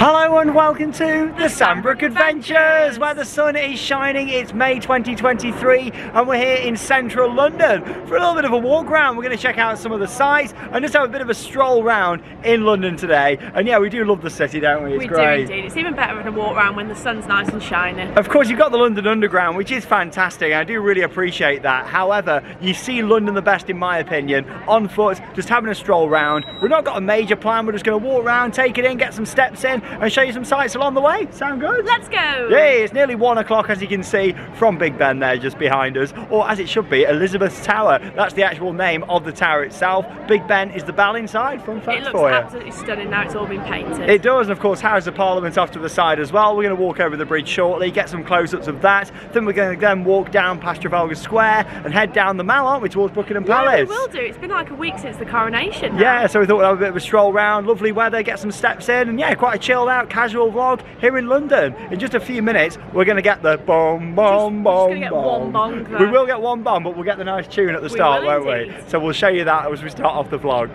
Hello and welcome to the Sandbrook Adventures, where the sun is shining. It's May 2023 and we're here in central London for a little bit of a walk around. We're going to check out some of the sights and just have a bit of a stroll round in London today. And yeah, we do love the city, don't we? It's great. We do indeed. It's even better than a walk around when the sun's nice and shining. Of course, you've got the London Underground, which is fantastic. I do really appreciate that. However, you see London the best, in my opinion, on foot, just having a stroll round. We've not got a major plan. We're just going to walk around, take it in, get some steps in, and show you some sights along the way. Sound good? Let's go! Yay, it's nearly 1 o'clock, as you can see from Big Ben there just behind us, or as it should be, Elizabeth's Tower. That's the actual name of the tower itself. Big Ben is the bell inside. Fun fact for you. It looks absolutely stunning now. It's all been painted. It does, and of course House of Parliament off to the side as well. We're going to walk over the bridge shortly, get some close-ups of that. Then we're going to then walk down past Trafalgar Square and head down the Mall, aren't we, towards Buckingham Palace? Yeah, we will do. It's been like a week since the coronation now. Yeah, so we thought we'd have a bit of a stroll round, lovely weather, get some steps in, and yeah, quite a chilled out, casual vlog here in London. In just a few minutes, we're going to get the boom, boom, boom, boom. We will get one bomb, but we'll get the nice tune at the start, won't we? So we'll show you that as we start off the vlog.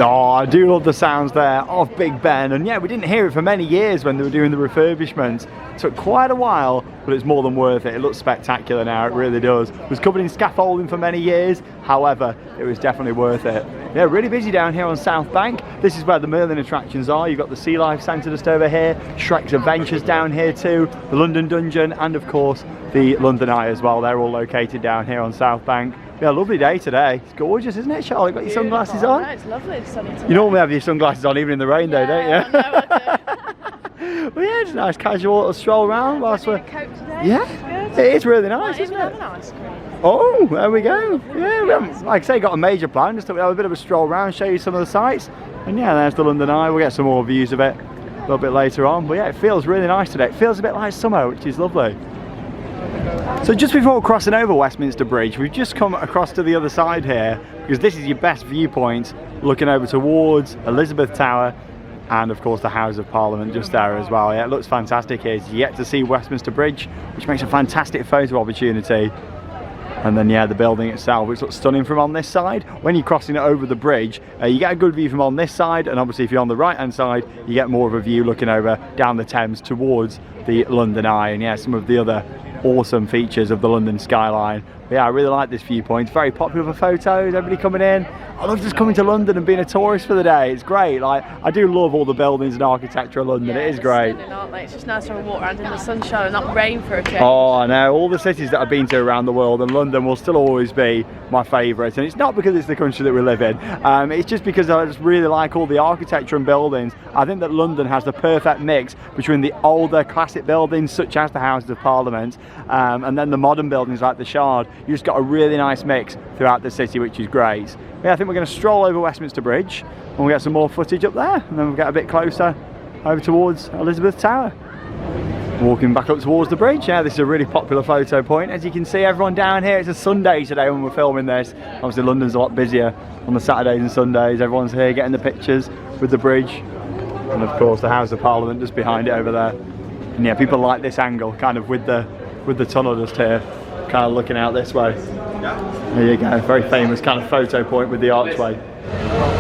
Oh, I do love the sounds there of Big Ben, and yeah, we didn't hear it for many years when they were doing the refurbishment. It took quite a while, but it's more than worth it. It looks spectacular now, it really does. It was covered in scaffolding for many years, however, it was definitely worth it. Yeah, really busy down here on South Bank. This is where the Merlin attractions are. You've got the Sea Life Centre just over here, Shrek's Adventures down here too, the London Dungeon, and of course the London Eye as well. They're all located down here on South Bank. Yeah, lovely day today. It's gorgeous, isn't it, Charlotte? Got your sunglasses on? No, it's lovely. It's sunny today. You normally have your sunglasses on even in the rain though, don't you? I know I do. Well, yeah, it's a nice casual little stroll around whilst we're... Yeah, it is really nice, isn't it? Have an ice cream. Oh, there we go. Yeah, we haven't, like I say, got a major plan. Just to have a bit of a stroll around, show you some of the sights. And yeah, there's the London Eye. We'll get some more views of it a little bit later on. But yeah, it feels really nice today. It feels a bit like summer, which is lovely. So just before crossing over Westminster Bridge, we've just come across to the other side here, because this is your best viewpoint, looking over towards Elizabeth Tower and of course the House of Parliament just there as well. Yeah, it looks fantastic here. So you get to see Westminster Bridge, which makes a fantastic photo opportunity. And then yeah, the building itself, which looks stunning from on this side. When you're crossing it over the bridge, you get a good view from on this side, and obviously if you're on the right hand side, you get more of a view looking over down the Thames towards the London Eye, and yeah, some of the other awesome features of the London skyline. But yeah, I really like this viewpoint. It's very popular for photos, everybody coming in. I love just coming to London and being a tourist for the day. It's great. Like, I do love all the buildings and architecture of London. Yeah, it is great. Stunning, aren't they? It's just nice to have a walk around in the sunshine and not rain for a change. Oh, I know. All the cities that I've been to around the world, and London will still always be my favourite. And it's not because it's the country that we live in. It's just because I just really like all the architecture and buildings. I think that London has the perfect mix between the older classic buildings, such as the Houses of Parliament, and then the modern buildings like the Shard. You just got a really nice mix throughout the city, which is great. Yeah, I think we're going to stroll over Westminster Bridge and we'll get some more footage up there, and then we'll get a bit closer over towards Elizabeth Tower. Walking back up towards the bridge. Yeah, this is a really popular photo point. As you can see, everyone down here, it's a Sunday today when we're filming this. Obviously London's a lot busier on the Saturdays and Sundays. Everyone's here getting the pictures with the bridge, and of course the House of Parliament just behind it over there. And yeah, people like this angle, kind of with the tunnel just here, kind of looking out this way. There you go, very famous kind of photo point with the archway.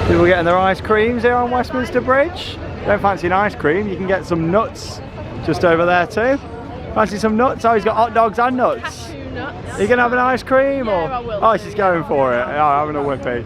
People getting their ice creams here on Westminster Bridge. Don't fancy an ice cream, you can get some nuts just over there too. Fancy some nuts? Oh, he's got hot dogs and nuts. Cashew nuts. Are you going to have an ice cream? Yeah, or? I will. Oh, she's going for it. Oh, having a whippy.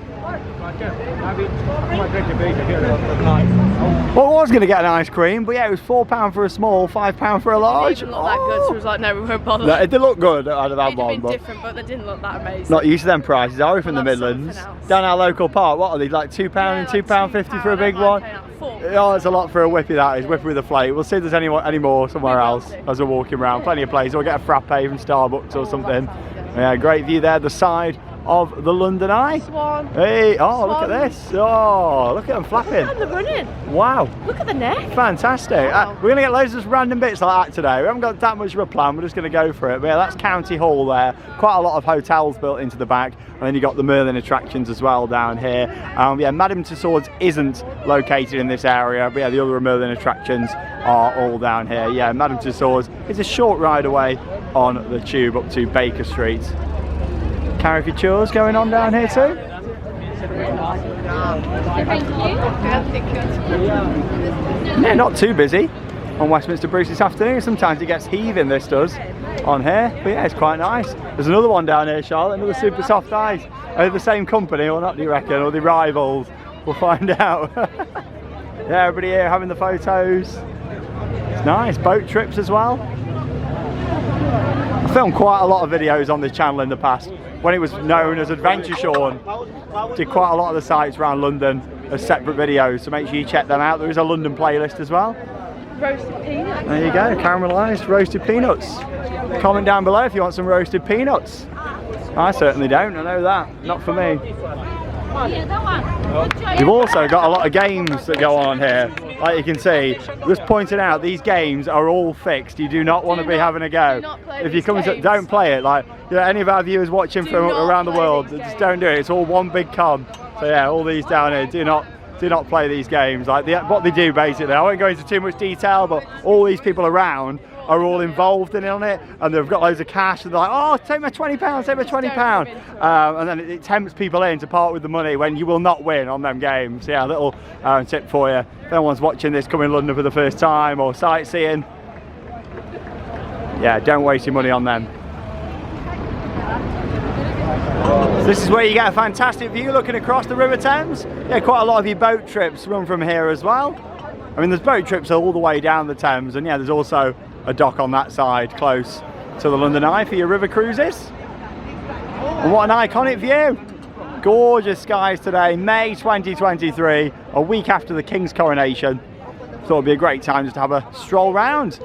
Well, I was going to get an ice cream, but yeah, it was £4 for a small, £5 for a large. It didn't look that good, so I was like, no, we won't bother. No, it did look good. I'd have had one, been different, but they didn't look that amazing. Not used to them prices, are we, from the Midlands? Down our local park, what are they, like £2 and £2.50 for a big one? Oh, it's a lot for a whippy, that is. Whippy with a flake. We'll see if there's any more somewhere else as we're walking around. Plenty of places. We'll get a frappe from Starbucks or something. Yeah, great view there, the side of the London Eye. Swan. Hey, oh, look at this. Oh, look at them flapping. And they're running. Wow. Look at the neck. Fantastic. Wow. We're going to get loads of random bits like that today. We haven't got that much of a plan. We're just going to go for it. But yeah, that's County Hall there. Quite a lot of hotels built into the back. And then you've got the Merlin attractions as well down here. Yeah, Madame Tussauds isn't located in this area. But yeah, the other Merlin attractions are all down here. Yeah, Madame Tussauds is a short ride away on the tube up to Baker Street. Caricatures going on down here too. Yeah, not too busy on Westminster Bridge this afternoon. Sometimes it gets heaving, this does, on here, but yeah, it's quite nice. There's another one down here, Charlotte, another super soft ice. Are they the same company or not, do you reckon, or the rivals? We'll find out. Yeah, everybody here having the photos. It's nice, boat trips as well. I filmed quite a lot of videos on this channel in the past. When it was known as Adventure Sean, did quite a lot of the sites around London as separate videos, so make sure you check them out. There is a London playlist as well. Roasted peanuts. There you go, caramelised roasted peanuts. Comment down below if you want some roasted peanuts. I certainly don't, I know that, not for me. You've also got a lot of games that go on here. Like you can see, just pointing out, these games are all fixed. You do not want to be having a go. If you come to, don't play it. Like, you know, any of our viewers watching from around the world, just don't do it. It's all one big con. So yeah, all these down here, do not play these games. Like what they do basically, I won't go into too much detail, but all these people around are all involved in on it, and they've got loads of cash, and they're like, oh, take my £20, take my £20. And then it tempts people in to part with the money when you will not win on them games. Yeah, a little tip for you. If anyone's watching this coming to London for the first time or sightseeing, yeah, don't waste your money on them. So this is where you get a fantastic view looking across the River Thames. Yeah, quite a lot of your boat trips run from here as well. I mean, there's boat trips all the way down the Thames, and yeah, there's also a dock on that side close to the London Eye for your river cruises. And what an iconic view. Gorgeous skies today, May 2023, a week after the King's coronation. Thought it'd be a great time just to have a stroll round.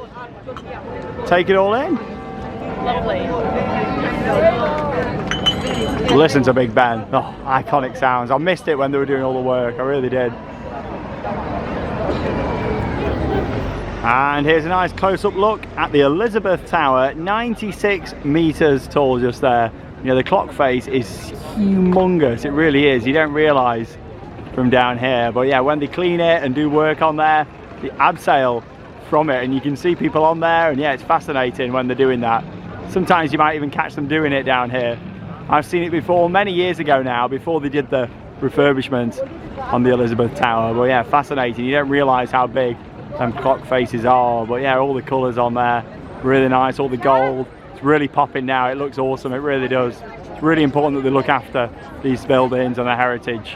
Take it all in. Lovely. Listen to Big Ben. Oh, iconic sounds. I missed it when they were doing all the work, I really did. And here's a nice close-up look at the Elizabeth Tower, 96 metres tall just there. You know, the clock face is humongous, it really is. You don't realise from down here, but yeah, when they clean it and do work on there, the abseil from it, and you can see people on there, and yeah, it's fascinating when they're doing that. Sometimes you might even catch them doing it down here. I've seen it before, many years ago now, before they did the refurbishment on the Elizabeth Tower, but yeah, fascinating. You don't realise how big them clock faces are, but yeah, all the colours on there, really nice, all the gold. It's really popping now, it looks awesome, it really does. It's really important that they look after these buildings and their heritage.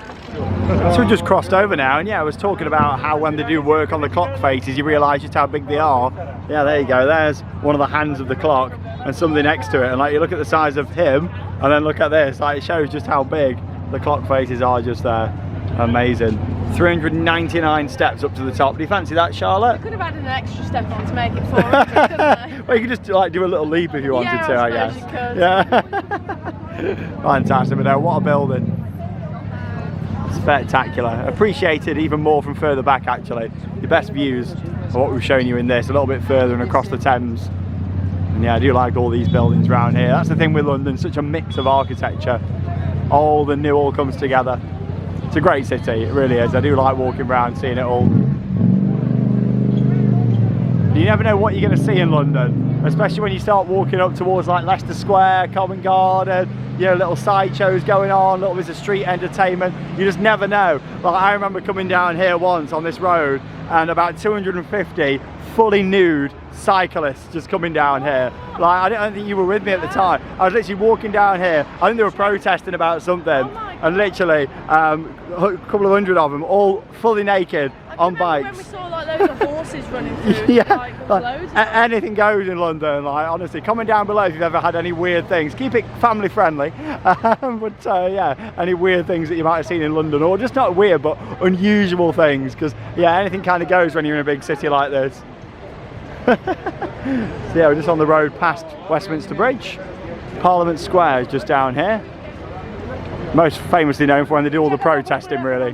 So we just crossed over now, and yeah, I was talking about how when they do work on the clock faces, you realise just how big they are. Yeah, there you go, there's one of the hands of the clock and something next to it, and like you look at the size of him, and then look at this, like it shows just how big the clock faces are just there. Amazing. 399 steps up to the top. Do you fancy that, Charlotte? I could have added an extra step on to make it 400, couldn't I? Well, you could just like do a little leap if you wanted to, I guess. You could. Yeah. Fantastic, but no, what a building. Spectacular. Appreciated even more from further back, actually. The best views of what we've shown you in this, a little bit further and across the Thames. And yeah, I do like all these buildings around here. That's the thing with London, such a mix of architecture. Old and new all comes together. It's a great city, it really is. I do like walking around, seeing it all. You never know what you're going to see in London, especially when you start walking up towards like Leicester Square, Covent Garden, you know, little sideshows going on, little bits of street entertainment. You just never know. Like, I remember coming down here once on this road and about 250 fully nude cyclists just coming down here. Like, I don't think you were with me at the time. I was literally walking down here. I think they were protesting about something, and literally a couple of hundred of them all fully naked on bikes. When we saw like loads of horses running through, yeah, like, anything goes in London. Like, honestly, comment down below if you've ever had any weird things. Keep it family friendly, but yeah, any weird things that you might have seen in London, or just not weird but unusual things, because yeah, anything kind of goes when you're in a big city like this. So yeah, we're just on the road past Westminster Bridge. Parliament Square is just down here. Most famously known for when they do all the protesting, really.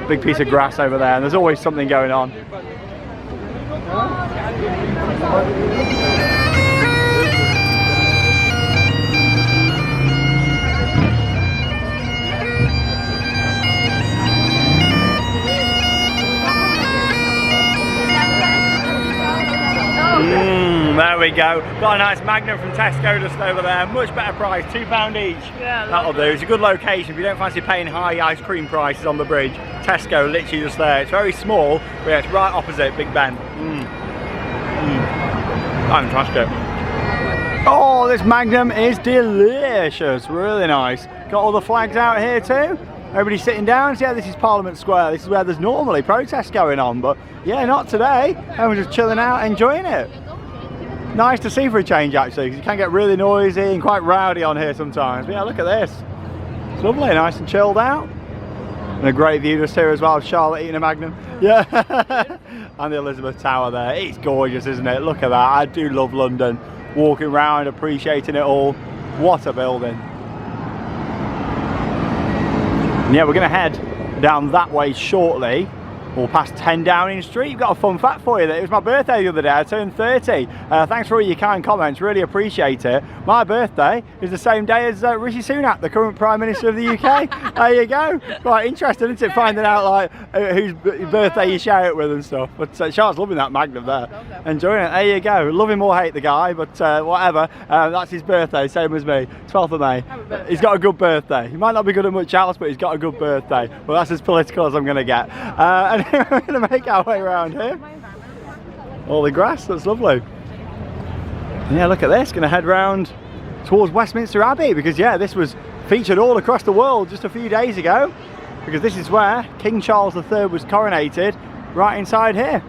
Big piece of grass over there, and there's always something going on. There we we go. Got a nice Magnum from Tesco just over there. Much better price, £2 each. Yeah, that'll do. It's a good location if you don't fancy paying high ice cream prices on the bridge. Tesco literally just there. It's very small, but yeah, it's right opposite Big Ben. Fantastic. Oh, this Magnum is delicious. Really nice. Got all the flags out here too. Everybody's sitting down. So yeah, this is Parliament Square. This is where there's normally protests going on, but yeah, not today. Everyone's just chilling out, enjoying it. Nice to see for a change actually, because you can get really noisy and quite rowdy on here sometimes. But yeah, look at this. It's lovely, nice and chilled out. And a great view just here as well of Charlotte eating a Magnum. Yeah. And the Elizabeth Tower there. It's gorgeous, isn't it? Look at that. I do love London. Walking around, appreciating it all. What a building. And yeah, we're going to head down that way shortly. We'll pass 10 Downing Street. We've got a fun fact for you. It was my birthday the other day. I turned 30. Thanks for all your kind comments. Really appreciate it. My birthday is the same day as Rishi Sunak, the current Prime Minister of the UK. There you go. Quite interesting, isn't it? Finding out like whose birthday you share it with and stuff. But Charles loving that Magnum there. Enjoying it. There you go. Love him or hate the guy, but whatever. That's his birthday, same as me. 12th of May. He's got a good birthday. He might not be good at much else, but he's got a good birthday. Well, that's as political as I'm going to get. We're going to make our way around here. All the grass, that's lovely. Yeah, look at this. Going to head round towards Westminster Abbey because yeah, this was featured all across the world just a few days ago because this is where King Charles III was coronated, right inside here.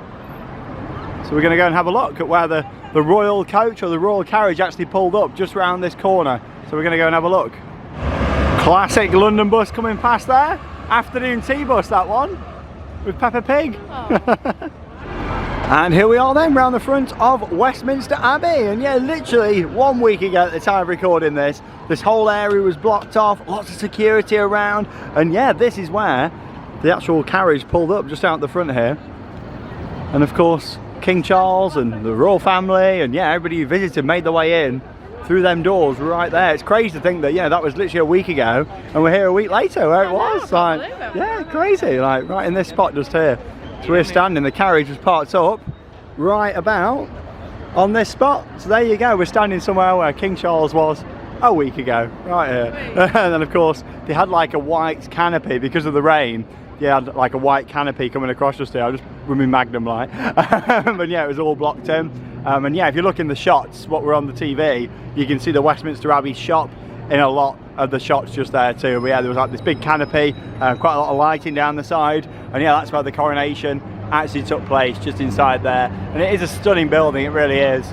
So we're going to go and have a look at where the royal coach or the royal carriage actually pulled up just round this corner. So we're going to go and have a look. Classic London bus coming past there. Afternoon tea bus, that one. With Peppa Pig. Oh. And here we are then, round the front of Westminster Abbey. And yeah, literally 1 week ago at the time of recording this whole area was blocked off, lots of security around. And yeah, this is where the actual carriage pulled up just out the front here. And of course, King Charles and the royal family and yeah, everybody who visited made their way in through them doors right there. It's crazy to think that, yeah, that was literally a week ago and we're here a week later where it was. Like, yeah, crazy, like right in this spot just here. So we're standing, the carriage was parked up right about on this spot. So there you go, we're standing somewhere where King Charles was a week ago, right here. And then of course, they had like a white canopy because of the rain. Yeah, like a white canopy coming across just here. I just with my Magnum light. But yeah, it was all blocked in. And yeah, if you look in the shots, what were on the TV, you can see the Westminster Abbey shop in a lot of the shots just there too. But yeah, there was like this big canopy, quite a lot of lighting down the side. And yeah, that's where the coronation actually took place, just inside there. And it is a stunning building, it really is.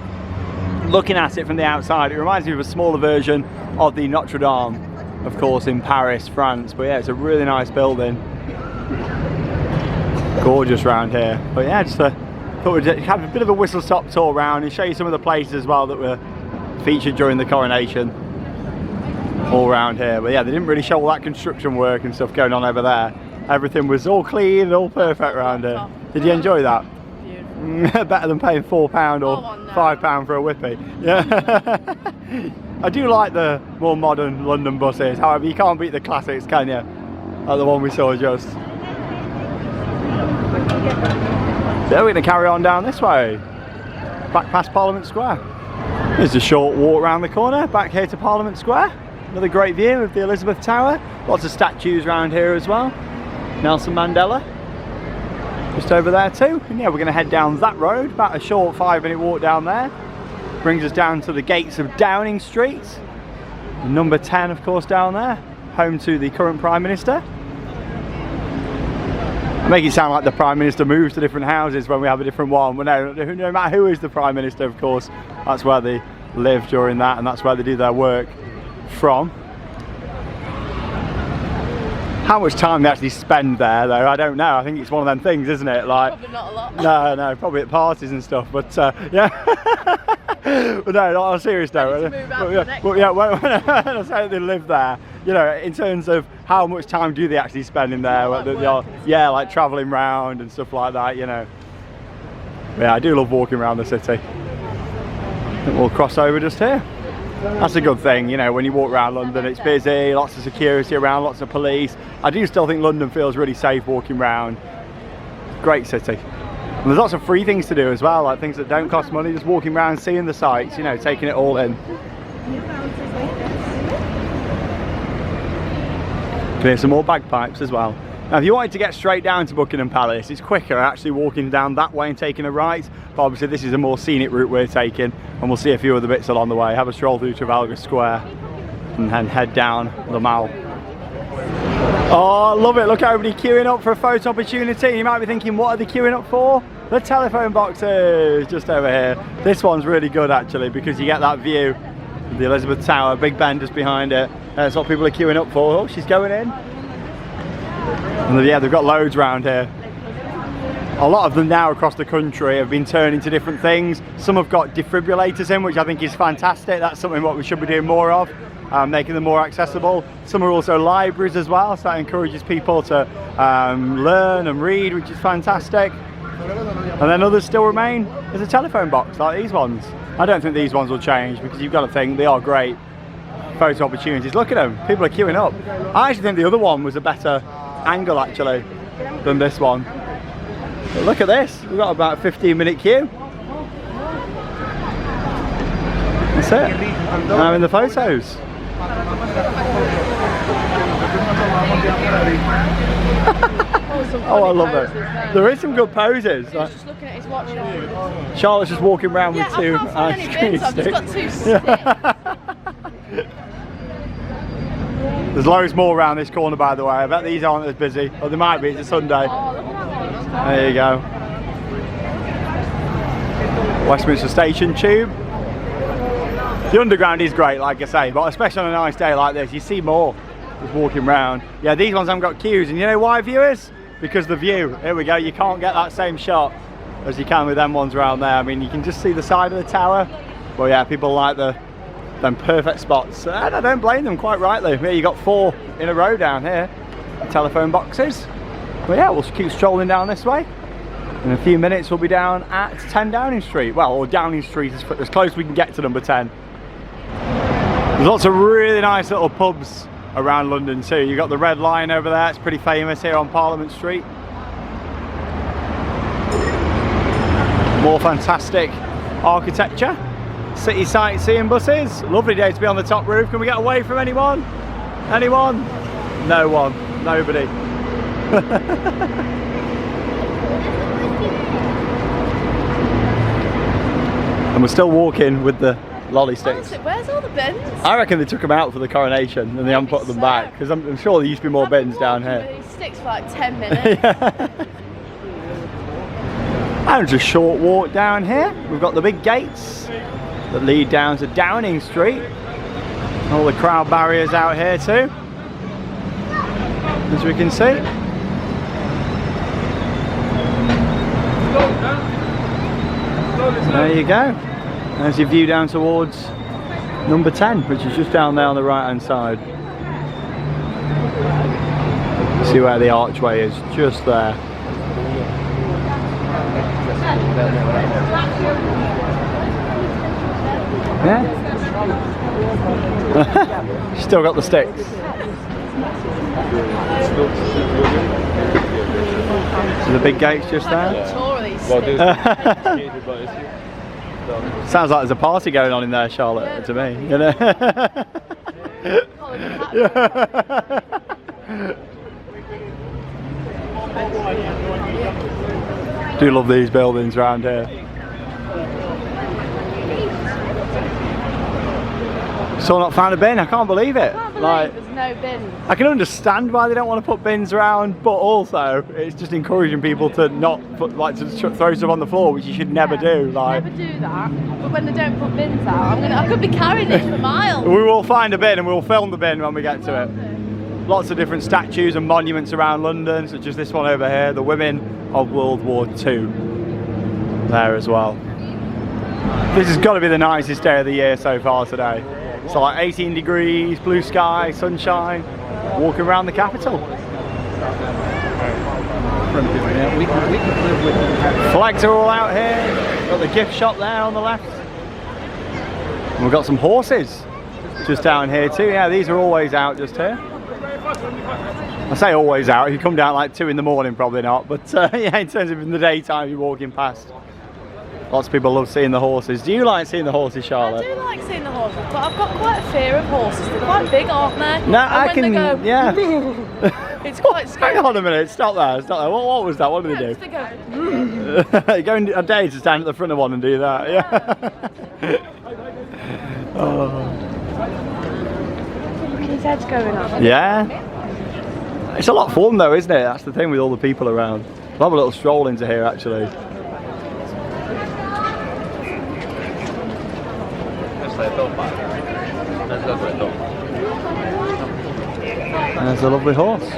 Looking at it from the outside, it reminds me of a smaller version of the Notre Dame, of course, in Paris, France. But yeah, it's a really nice building. Gorgeous round here. But yeah, just thought we'd have a bit of a whistle-stop tour around and show you some of the places as well that were featured during the coronation all around here. But yeah, they didn't really show all that construction work and stuff going on over there. Everything was all clean and all perfect around here. Did you enjoy that? Better than paying £4 or £5 for a whippy. Yeah. I do like the more modern London buses, however you can't beat the classics, can you? Like the one we saw just. So we're going to carry on down this way, back past Parliament Square. There's a short walk around the corner, back here to Parliament Square. Another great view of the Elizabeth Tower. Lots of statues around here as well. Nelson Mandela, just over there too. And yeah, we're going to head down that road, about a short 5-minute walk down there. Brings us down to the gates of Downing Street. Number 10, of course, down there. Home to the current Prime Minister. I make it sound like the Prime Minister moves to different houses when we have a different one. But no matter who is the Prime Minister, of course, that's where they live during that, and that's where they do their work from. How much time they actually spend there, though, I don't know. I think it's one of them things, isn't it? Like, probably not a lot. No, probably at parties and stuff. But yeah, but no, not on a serious note. But yeah, when I say they live there, you know, in terms of how much time do they actually spend in there? Yeah, like travelling around and stuff like that, you know. Yeah, I do love walking around the city. I think we'll cross over just here. That's a good thing, you know, when you walk around London, it's busy, lots of security around, lots of police. I do still think London feels really safe walking around. Great city. And there's lots of free things to do as well, like things that don't cost money, just walking around, seeing the sights, you know, taking it all in. There's some more bagpipes as well. Now if you wanted to get straight down to Buckingham Palace, it's quicker actually walking down that way and taking a right, but obviously this is a more scenic route we're taking, and we'll see a few other bits along the way. Have a stroll through Trafalgar Square and then head down the Mall. Oh, I love it. Look at everybody queuing up for a photo opportunity. You might be thinking, what are they queuing up for? The telephone boxes just over here. This one's really good actually, because you get that view of the Elizabeth Tower, Big Ben just behind it. That's what people are queuing up for. Oh, she's going in. And yeah, they've got loads around here. A lot of them now across the country have been turned into different things. Some have got defibrillators in, which I think is fantastic. That's something what we should be doing more of. Making them more accessible. Some are also libraries as well, so that encourages people to learn and read, which is fantastic. And then others still remain. There's a telephone box like these ones. I don't think these ones will change, because you've got to think they are great photo opportunities. Look at them, people are queuing up. I actually think the other one was a better angle actually than this one. But look at this, we've got about a 15-minute queue. That's it. Now in the photos. Oh, I love it. There is some good poses. He's just looking at his watch. Charlotte's just walking around with two ice cream I've just got 2 sticks. There's loads more around this corner, by the way. I bet these aren't as busy. Or they might be, it's a Sunday. Oh, look at that one. There you go. Westminster Station Tube. The underground is great, like I say, but especially on a nice day like this, you see more just walking around. Yeah, these ones haven't got queues, and you know why, viewers? Because the view. Here we go, you can't get that same shot as you can with them ones around there. I mean, you can just see the side of the tower. Well, yeah, people like them perfect spots, and I don't blame them, quite rightly. Here you got 4 in a row down here, telephone boxes. But yeah, we'll keep strolling down this way. In a few minutes we'll be down at 10 Downing Street. Well, or Downing Street as close as we can get to number 10. There's lots of really nice little pubs around London too. You've got the Red Lion over there, it's pretty famous here on Parliament Street. More fantastic architecture. City sightseeing buses. Lovely day to be on the top roof. Can we get away from anyone? Anyone? No one. Nobody. And we're still walking with the lolly sticks. Honestly, where's all the bins? I reckon they took them out for the coronation and they haven't put them back, because I'm sure there used to be more bins down here. These sticks for like 10 minutes. Yeah. And just a short walk down here. We've got the big gates that lead down to Downing Street. All the crowd barriers out here too, as we can see. There you go. There's your view down towards number 10, which is just down there on the right hand side. See where the archway is, just there. Yeah. Still got the sticks. So the big gate's just there. Sounds like there's a party going on in there, Charlotte, to me. You know? Do love these buildings around here. Still not found a bin, I can't believe it. Like, there's no bins. I can understand why they don't want to put bins around, but also it's just encouraging people to not put, to throw stuff on the floor, which you should never do. Never do that. But when they don't put bins out, I could be carrying this for miles. We will find a bin and we'll film the bin when we get to it. Lots of different statues and monuments around London, such as this one over here, the women of World War II. There as well. This has got to be the nicest day of the year so far today. So like 18 degrees, blue sky, sunshine, walking around the capital. Flags are all out here. Got the gift shop there on the left. And we've got some horses just down here too. Yeah, these are always out just here. I say always out. If you come down like 2 in the morning, probably not. But yeah, in terms of in the daytime, you're walking past. Lots of people love seeing the horses. Do you like seeing the horses, Charlotte? I do like seeing the horses, but I've got quite a fear of horses. They're quite big, aren't they? No, and I when can. They go, Yeah. it's quite scary. Hang on a minute. Stop there. Stop there. What was that? What did they do? They go, You're going a day to stand at the front of one and do that. Yeah. Oh. Look at his head's going on. Yeah. It's a lot of fun though, isn't it? That's the thing with all the people around. We'll have a little stroll into here actually. There's a lovely horse.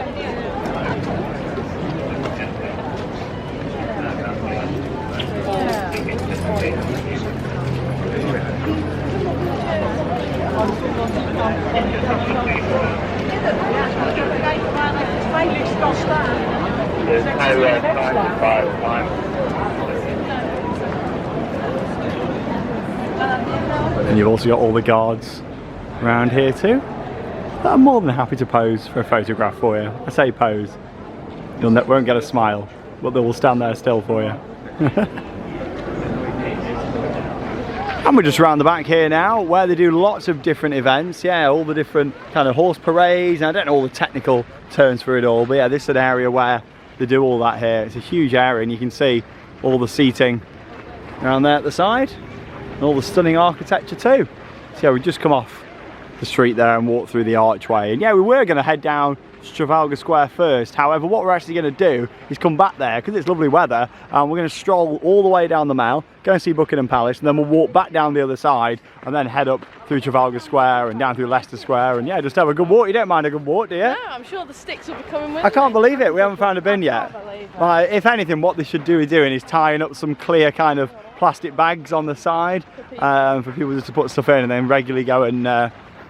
And you've also got all the guards around here too. But I'm more than happy to pose for a photograph for you. I say pose. You won't get a smile, but they will stand there still for you. And we're just around the back here now, where they do lots of different events. Yeah, all the different kind of horse parades. And I don't know all the technical terms for it all, but yeah, this is an area where they do all that here. It's a huge area, and you can see all the seating around there at the side, and all the stunning architecture too. So yeah, we just come off the street there and walk through the archway, and yeah, we were going to head down to Trafalgar Square first. However, what we're actually going to do is come back there because it's lovely weather, and we're going to stroll all the way down the Mall, go and see Buckingham Palace, and then we'll walk back down the other side and then head up through Trafalgar Square and down through Leicester Square, and yeah, just have a good walk. You don't mind a good walk, do you? No, I'm sure the sticks will be coming with I can't me. believe it, we haven't found a bin yet. Like, if anything, what they should do is tying up some clear kind of plastic bags on the side for people just to put stuff in, and then regularly go and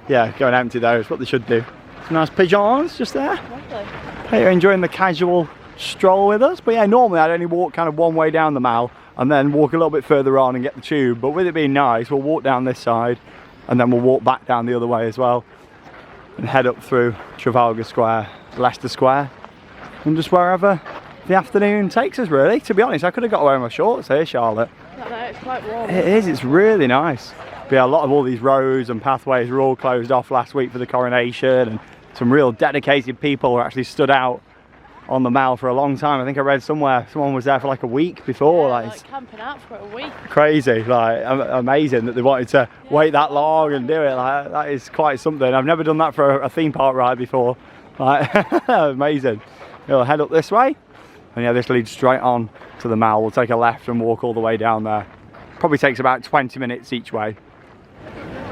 yeah, go and empty those. What they should do. Some nice pigeons just there. Lovely. Hey, you're enjoying the casual stroll with us. But yeah, normally I'd only walk kind of one way down the Mall and then walk a little bit further on and get the tube. But with it being nice, we'll walk down this side and then we'll walk back down the other way as well and head up through Trafalgar Square, Leicester Square, and just wherever the afternoon takes us, really. To be honest, I could have got away with my shorts here, Charlotte. I know, it's quite warm. It is, it's really nice. But yeah, a lot of all these roads and pathways were all closed off last week for the coronation, and some real dedicated people were actually stood out on the Mall for a long time. I think I read somewhere someone was there for like a week before. Yeah, like camping out for a week. Crazy, like amazing that they wanted to wait that long and do it. Like, that is quite something. I've never done that for a theme park ride before. Like, amazing. We'll head up this way, and yeah, this leads straight on to the Mall. We'll take a left and walk all the way down there. Probably takes about 20 minutes each way.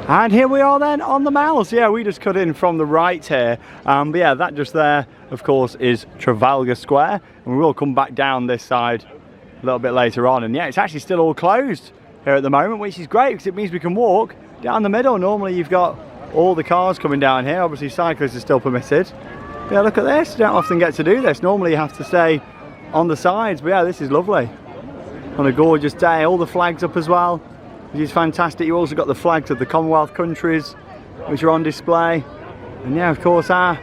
And here we are then on the Mall. So yeah, we just cut in from the right here. But yeah, that just there, of course, is Trafalgar Square. And we will come back down this side a little bit later on. And yeah, it's actually still all closed here at the moment, which is great because it means we can walk down the middle. Normally you've got all the cars coming down here. Obviously cyclists are still permitted. But yeah, look at this. You don't often get to do this. Normally you have to stay on the sides. But yeah, this is lovely. On a gorgeous day, all the flags up as well, which is fantastic. You also got the flags of the Commonwealth countries, which are on display. And yeah, of course, our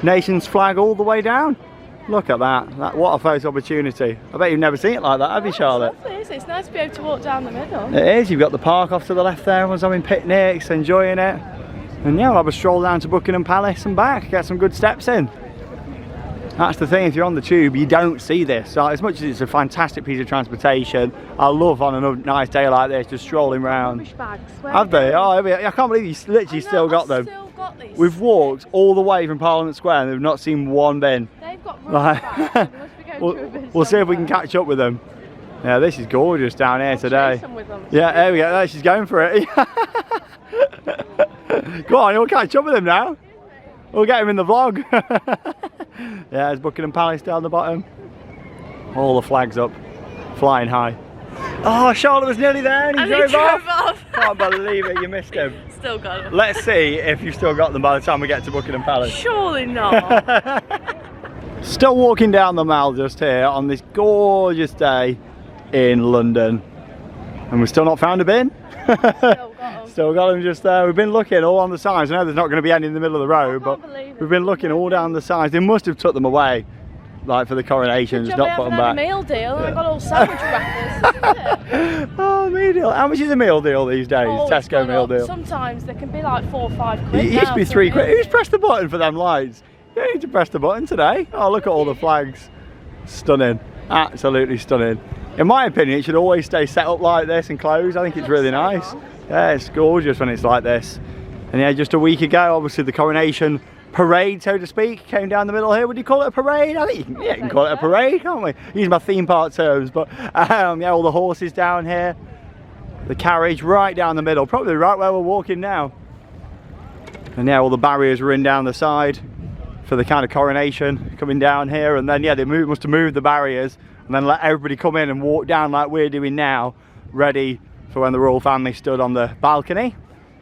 nation's flag all the way down. Look at that. What a photo opportunity. I bet you've never seen it like that, have you, Charlotte? It's lovely, isn't it? It's nice to be able to walk down the middle. It is. You've got the park off to the left there. Everyone's having picnics, enjoying it. And yeah, we'll have a stroll down to Buckingham Palace and back. Get some good steps in. That's the thing, if you're on the tube, you don't see this. So as much as it's a fantastic piece of transportation, I love on a nice day like this, just strolling around. Rubbish bags. Have they? Oh, I can't believe you literally still got them. Still got these. We've walked all the way from Parliament Square and we've not seen one bin. They've got rubbish bags. They must be going to a bin We'll see if we can somewhere. catch up with them. Yeah, this is gorgeous down here today. Chase them with them. Yeah, there we go. There, she's going for it. Go on, we'll catch up with him now. We'll get him in the vlog. Yeah, there's Buckingham Palace down the bottom. All the flags up, flying high. Oh, Charlotte was nearly there and he drove off. Can't believe it, you missed him. Still got them. Let's see if you've still got them by the time we get to Buckingham Palace. Surely not. Still walking down the Mall just here on this gorgeous day in London. And we've still not found a bin. Still got them. still got them just there. We've been looking all on the sides. I know there's not going to be any in the middle of the road, but we've been looking all down the sides. They must have took them away, like for the coronations, not put them back. A meal deal, and I got all sandwich wrappers. Oh, meal deal. How much is a meal deal these days? Oh, Tesco meal deal. Sometimes they can be like 4 or 5 quid. It used to be 3 quid. Who's pressed the button for them lights? You don't need to press the button today. Oh, look at all the flags. Stunning. Absolutely stunning. In my opinion, it should always stay set up like this and closed. I think it's really nice. Yeah, it's gorgeous when it's like this. And yeah, just a week ago, obviously the coronation parade, so to speak, came down the middle here. Would you call it a parade? I think you can call it a parade, can't we? Use my theme park terms, but yeah, all the horses down here, the carriage right down the middle, probably right where we're walking now. And yeah, all the barriers were in down the side for the kind of coronation coming down here, and then yeah, they must have moved the barriers and then let everybody come in and walk down like we're doing now, ready for when the royal family stood on the balcony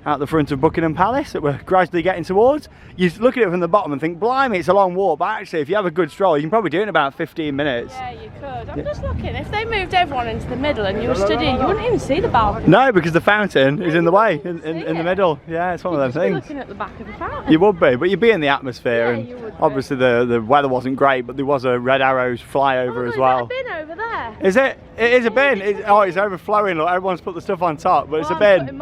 out the front of Buckingham Palace that we're gradually getting towards. You look at it from the bottom and think, blimey, it's a long walk, but actually if you have a good stroll, you can probably do it in about 15 minutes. Yeah, you could. I'm just looking, if they moved everyone into the middle and you were studying, you wouldn't even see the balcony. No, because the fountain is in the way, in the middle. Yeah, it's one of those things. Looking at the back of the fountain. You would be, but you'd be in the atmosphere, Yeah, and you would be. obviously the weather wasn't great, but there was a Red Arrows flyover as well. Is that a bin over there? Is it? It is a bin. It's overflowing. Look, everyone's put the stuff on top, but it's a bin.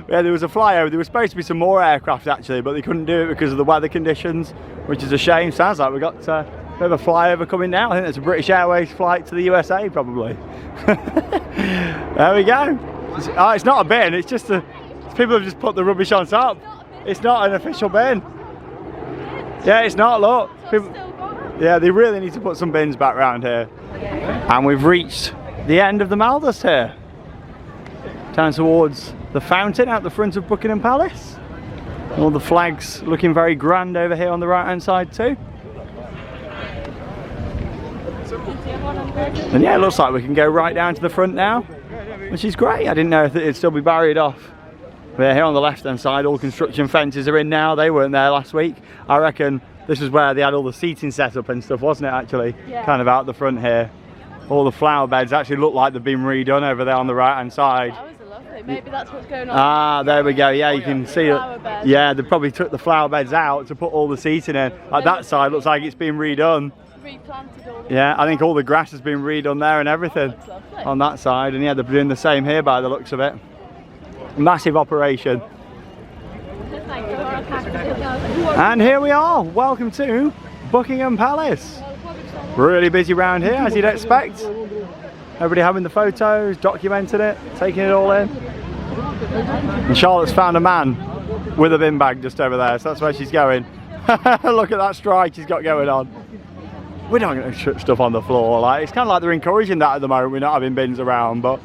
Yeah, there was a flyover. There was supposed to be some more aircraft actually, but they couldn't do it because of the weather conditions, which is a shame. Sounds like we got a bit of a flyover coming now. I think it's a British Airways flight to the USA probably. There we go. Oh, it's not a bin. It's just people have just put the rubbish on top. It's not an official bin. Yeah, it's not. Look. Yeah, they really need to put some bins back around here. And we've reached the end of the Maldus here. Down towards the fountain out the front of Buckingham Palace. All the flags looking very grand over here on the right hand side too. And yeah, it looks like we can go right down to the front now, which is great. I didn't know if it'd still be barried off. But here on the left hand side, all construction fences are in now. They weren't there last week. I reckon this is where they had all the seating set up and stuff, wasn't it, actually? Yeah. Kind of out the front here. All the flower beds actually look like they've been redone over there on the right hand side. That was lovely. Maybe that's what's going on. Ah, there we go. Yeah, you can see it. Flower beds. Yeah, they probably took the flower beds out to put all the seating in. Like that side looks like it's been redone. Replanted all the Yeah, I think all the grass has been redone there and everything looks lovely. on that side. And yeah, they're doing the same here by the looks of it. Massive operation. And here we are. Welcome to Buckingham Palace. Really busy around here, as you'd expect. Everybody having the photos, documenting it, taking it all in. And Charlotte's found a man with a bin bag just over there, so that's where she's going. Look at that strike she's got going on. We're not going to chuck stuff on the floor. Like, it's kind of like they're encouraging that at the moment. We're not having bins around, but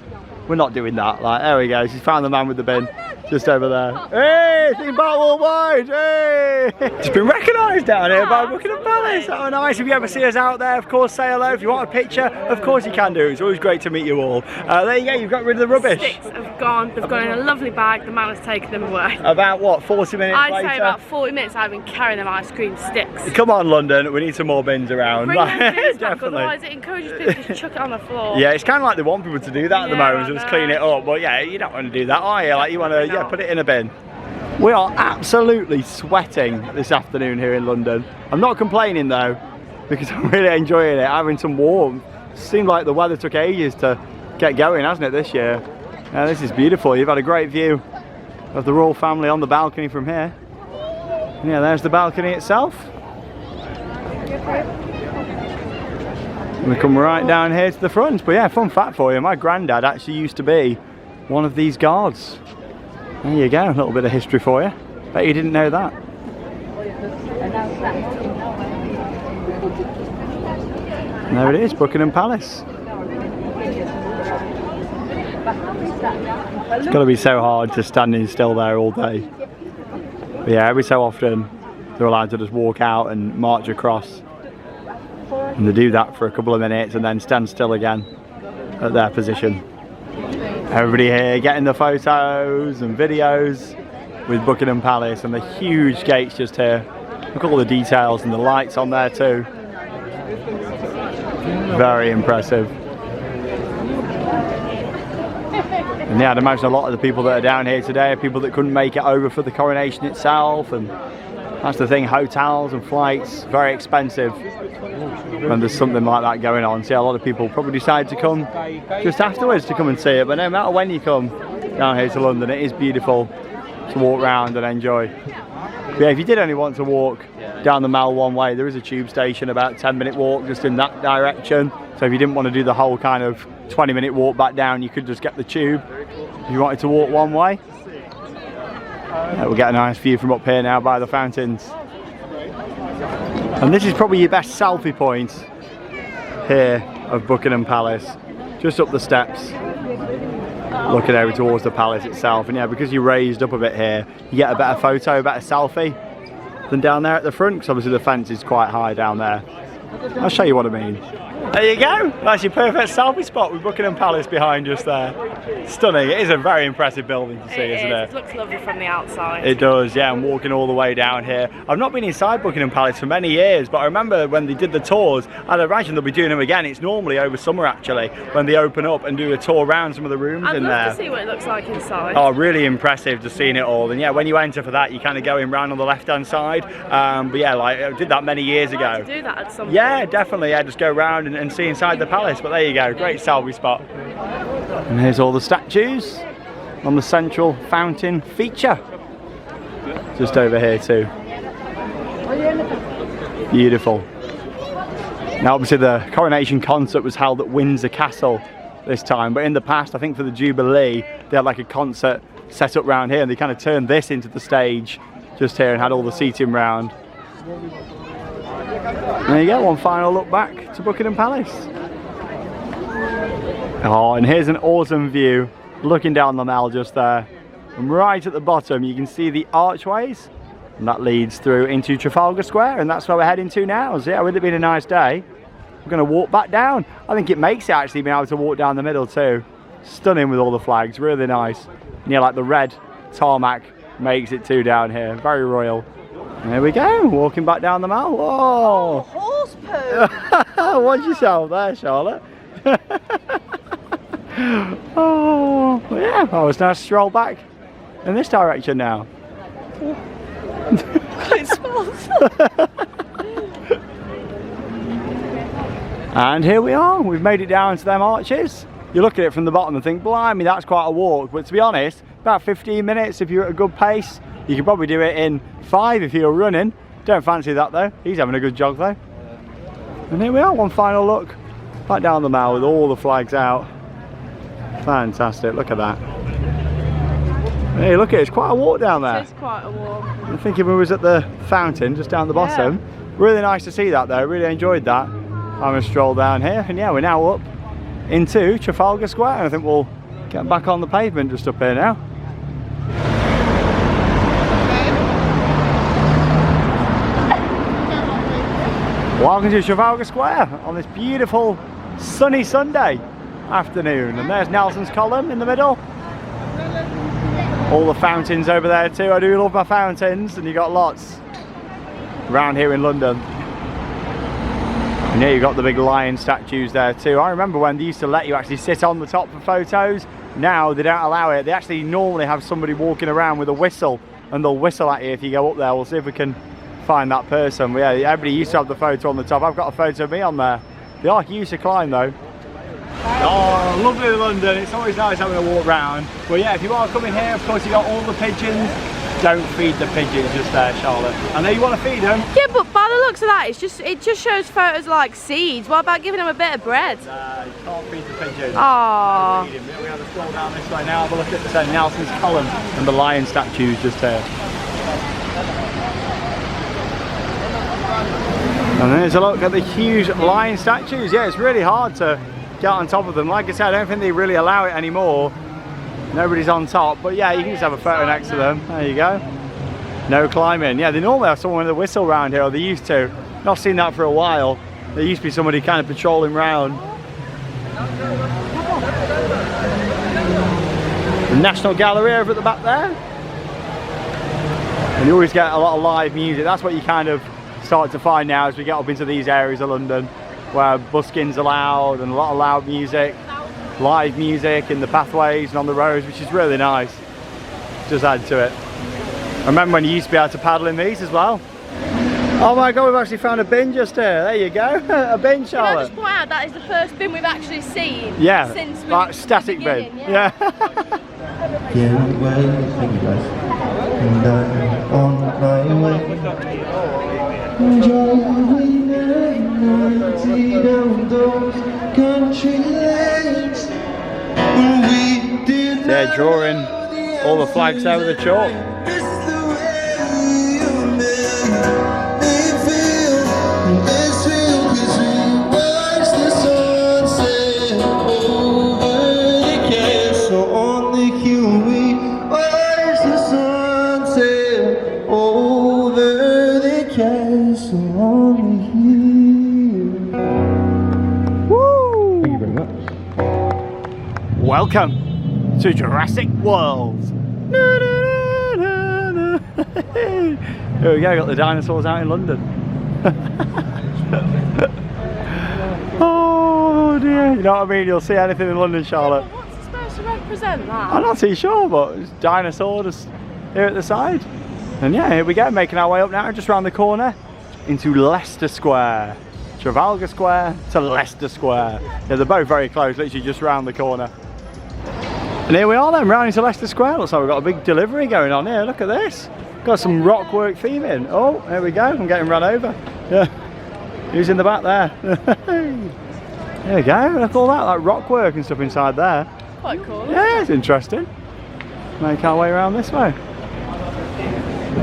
we're not doing that. Like, there we go. She's found the man with the bin just over there. Hey, theme park worldwide. Hey, it's been recognised down here by Buckingham Palace. Oh, nice. If you ever see us out there, of course, say hello. If you want a picture, of course you can do. It's always great to meet you all. There you go. You've got rid of the rubbish. Sticks have gone. They've gone in a lovely bag. The man has taken them away. About what, 40 minutes I'd later? say about 40 minutes. I've been carrying them ice cream sticks. Come on, London. We need some more bins around. Bring them bins back, Definitely. otherwise it encourages people to chuck it on the floor. Yeah, it's kind of like they want people to do that at the Yeah, moment, so I just know. clean it up. But yeah, you don't want to do that, are you? Like, you want to, put it in a bin. We are absolutely sweating this afternoon here in London. I'm not complaining though, because I'm really enjoying it, having some warmth. Seemed like the weather took ages to get going, hasn't it, this year? Now, this is beautiful. You've had a great view of the royal family on the balcony from here. And yeah, there's the balcony itself. And we come right down here to the front. But yeah, fun fact for you, my granddad actually used to be one of these guards. There you go, a little bit of history for you. Bet you didn't know that. And there it is, Buckingham Palace. It's got to be so hard just standing still there all day. But yeah, every so often they're allowed to just walk out and march across. And they do that for a couple of minutes and then stand still again at their position. Everybody here getting the photos and videos with Buckingham Palace and the huge gates just here. Look at all the details and the lights on there too. Very impressive. And yeah, I'd imagine a lot of the people that are down here today are people that couldn't make it over for the coronation itself, and that's the thing, hotels and flights, very expensive when there's something like that going on. So yeah, a lot of people probably decide to come just afterwards to come and see it, but no matter when you come down here to London, it is beautiful to walk around and enjoy. But yeah, if you did only want to walk down the Mall one way, there is a tube station about a 10-minute walk just in that direction. So if you didn't want to do the whole kind of 20-minute walk back down, you could just get the tube if you wanted to walk one way. We'll get a nice view from up here now by the fountains. And this is probably your best selfie point here of Buckingham Palace. Just up the steps, looking over towards the palace itself. And yeah, because you're raised up a bit here, you get a better photo, a better selfie than down there at the front, because obviously the fence is quite high down there. I'll show you what I mean. There you go, that's your perfect selfie spot with Buckingham Palace behind us there. Stunning, it is a very impressive building to see, isn't it? It looks lovely from the outside. It does, yeah, and walking all the way down here. I've not been inside Buckingham Palace for many years, but I remember when they did the tours, I'd imagine they'll be doing them again. It's normally over summer actually, when they open up and do a tour around some of the rooms in there. I'd love to see what it looks like inside. Oh, really impressive just seeing it all. And yeah, when you enter for that, you kind of go in round on the left-hand side. But yeah, like I did that many years ago. I'd like to do that at some point. Yeah, definitely. Yeah, just go round and see inside the palace. But there you go, great selfie spot. And here's all the statues on the central fountain feature. Just over here too. Beautiful. Now obviously the coronation concert was held at Windsor Castle this time, but in the past, I think for the Jubilee, they had like a concert set up round here, and they kind of turned this into the stage just here and had all the seating round. There you go, one final look back to Buckingham Palace. Oh, and here's an awesome view looking down the Mall just there. And right at the bottom you can see the archways, and that leads through into Trafalgar Square, and that's where we're heading to now. So yeah, with it being a nice day, we're going to walk back down. I think it makes it actually being able to walk down the middle too. Stunning with all the flags, really nice. And yeah, like the red tarmac makes it too down here, very royal. And there we go, walking back down the Mall. Whoa! Horse poo! Watch yourself there, Charlotte. Oh, yeah, I was nice to stroll back in this direction now. It smells. And here we are, we've made it down to them arches. You look at it from the bottom and think, blimey, that's quite a walk. But to be honest, about 15 minutes if you're at a good pace. You could probably do it in 5 if you're running. Don't fancy that though. He's having a good jog though. And here we are, one final look back down the Mall with all the flags out. Fantastic, look at that. Hey, look at it, it's quite a walk down there. It's quite a walk. I think if we was at the fountain just down the bottom, really nice to see that though, really enjoyed that. I'm a stroll down here, and yeah, we're now up into Trafalgar Square, and I think we'll get back on the pavement just up here now. Welcome to Trafalgar Square on this beautiful sunny Sunday afternoon, and there's Nelson's Column in the middle. All the fountains over there too. I do love my fountains, and you got lots around here in London. And here you've got the big lion statues there too. I remember when they used to let you actually sit on the top for photos. Now they don't allow it. They actually normally have somebody walking around with a whistle, and they'll whistle at you if you go up there. We'll see if we can find that person. But yeah, everybody used to have the photo on the top. I've got a photo of me on there. The arc used to climb though. Oh, lovely London. It's always nice having a walk round. Well yeah, if you are coming here, of course you got all the pigeons. Don't feed the pigeons just there, Charlotte. I know you want to feed them. Yeah, but by the looks of that, it just shows photos like seeds. What about giving them a bit of bread? Nah, you can't feed the pigeons. Aww. We're going to stroll down this way now. Have a look at the Nelson's Column and the lion statues just here. And there's a look at the huge lion statues. Yeah, it's really hard to get on top of them. Like I said, I don't think they really allow it anymore. Nobody's on top, but yeah, you can just have a photo next to them. There you go. No climbing. Yeah, they normally have someone with a whistle around here, or they used to. Not seen that for a while. There used to be somebody kind of patrolling around. The National Gallery over at the back there. And you always get a lot of live music. That's what you kind of start to find now as we get up into these areas of London, where busking's allowed and a lot of loud music. live music in the pathways and on the roads, which is really nice. Just add to it. I remember when you used to be able to paddle in these as well. Oh my god, we've actually found a bin just here. There you go. A bin, Charlotte. Can I just point out that is the first bin we've actually seen? Yeah, since like static bin. Yeah. Yeah, well, thank you guys. And I'm on my way. Driving at 90 down those country lanes. We did They're drawing all the flags over the chalk. It's the way you make me feel. It's real 'cause we watch the sunset over the castle on the hill. We watch the sunset over the castle on the hill. Woo! Thank you very much. Welcome to Jurassic World. Here we go, got the dinosaurs out in London. Oh dear, you know what I mean? You'll see anything in London, Charlotte. Yeah, what's it supposed to represent that? I'm not too sure, but it's dinosaurs here at the side. And yeah, here we go, making our way up now, just round the corner into Leicester Square. Trafalgar Square to Leicester Square. Yeah, they're both very close, literally just round the corner. And here we are then, round into Leicester Square. Looks like we've got a big delivery going on here. Look at this. Got some rock work theming. Oh, there we go. I'm getting run over. Yeah. Who's in the back there? There we go. Look at all that, like rock work and stuff inside there. Quite cool. Yeah, it's interesting. Make our way around this way.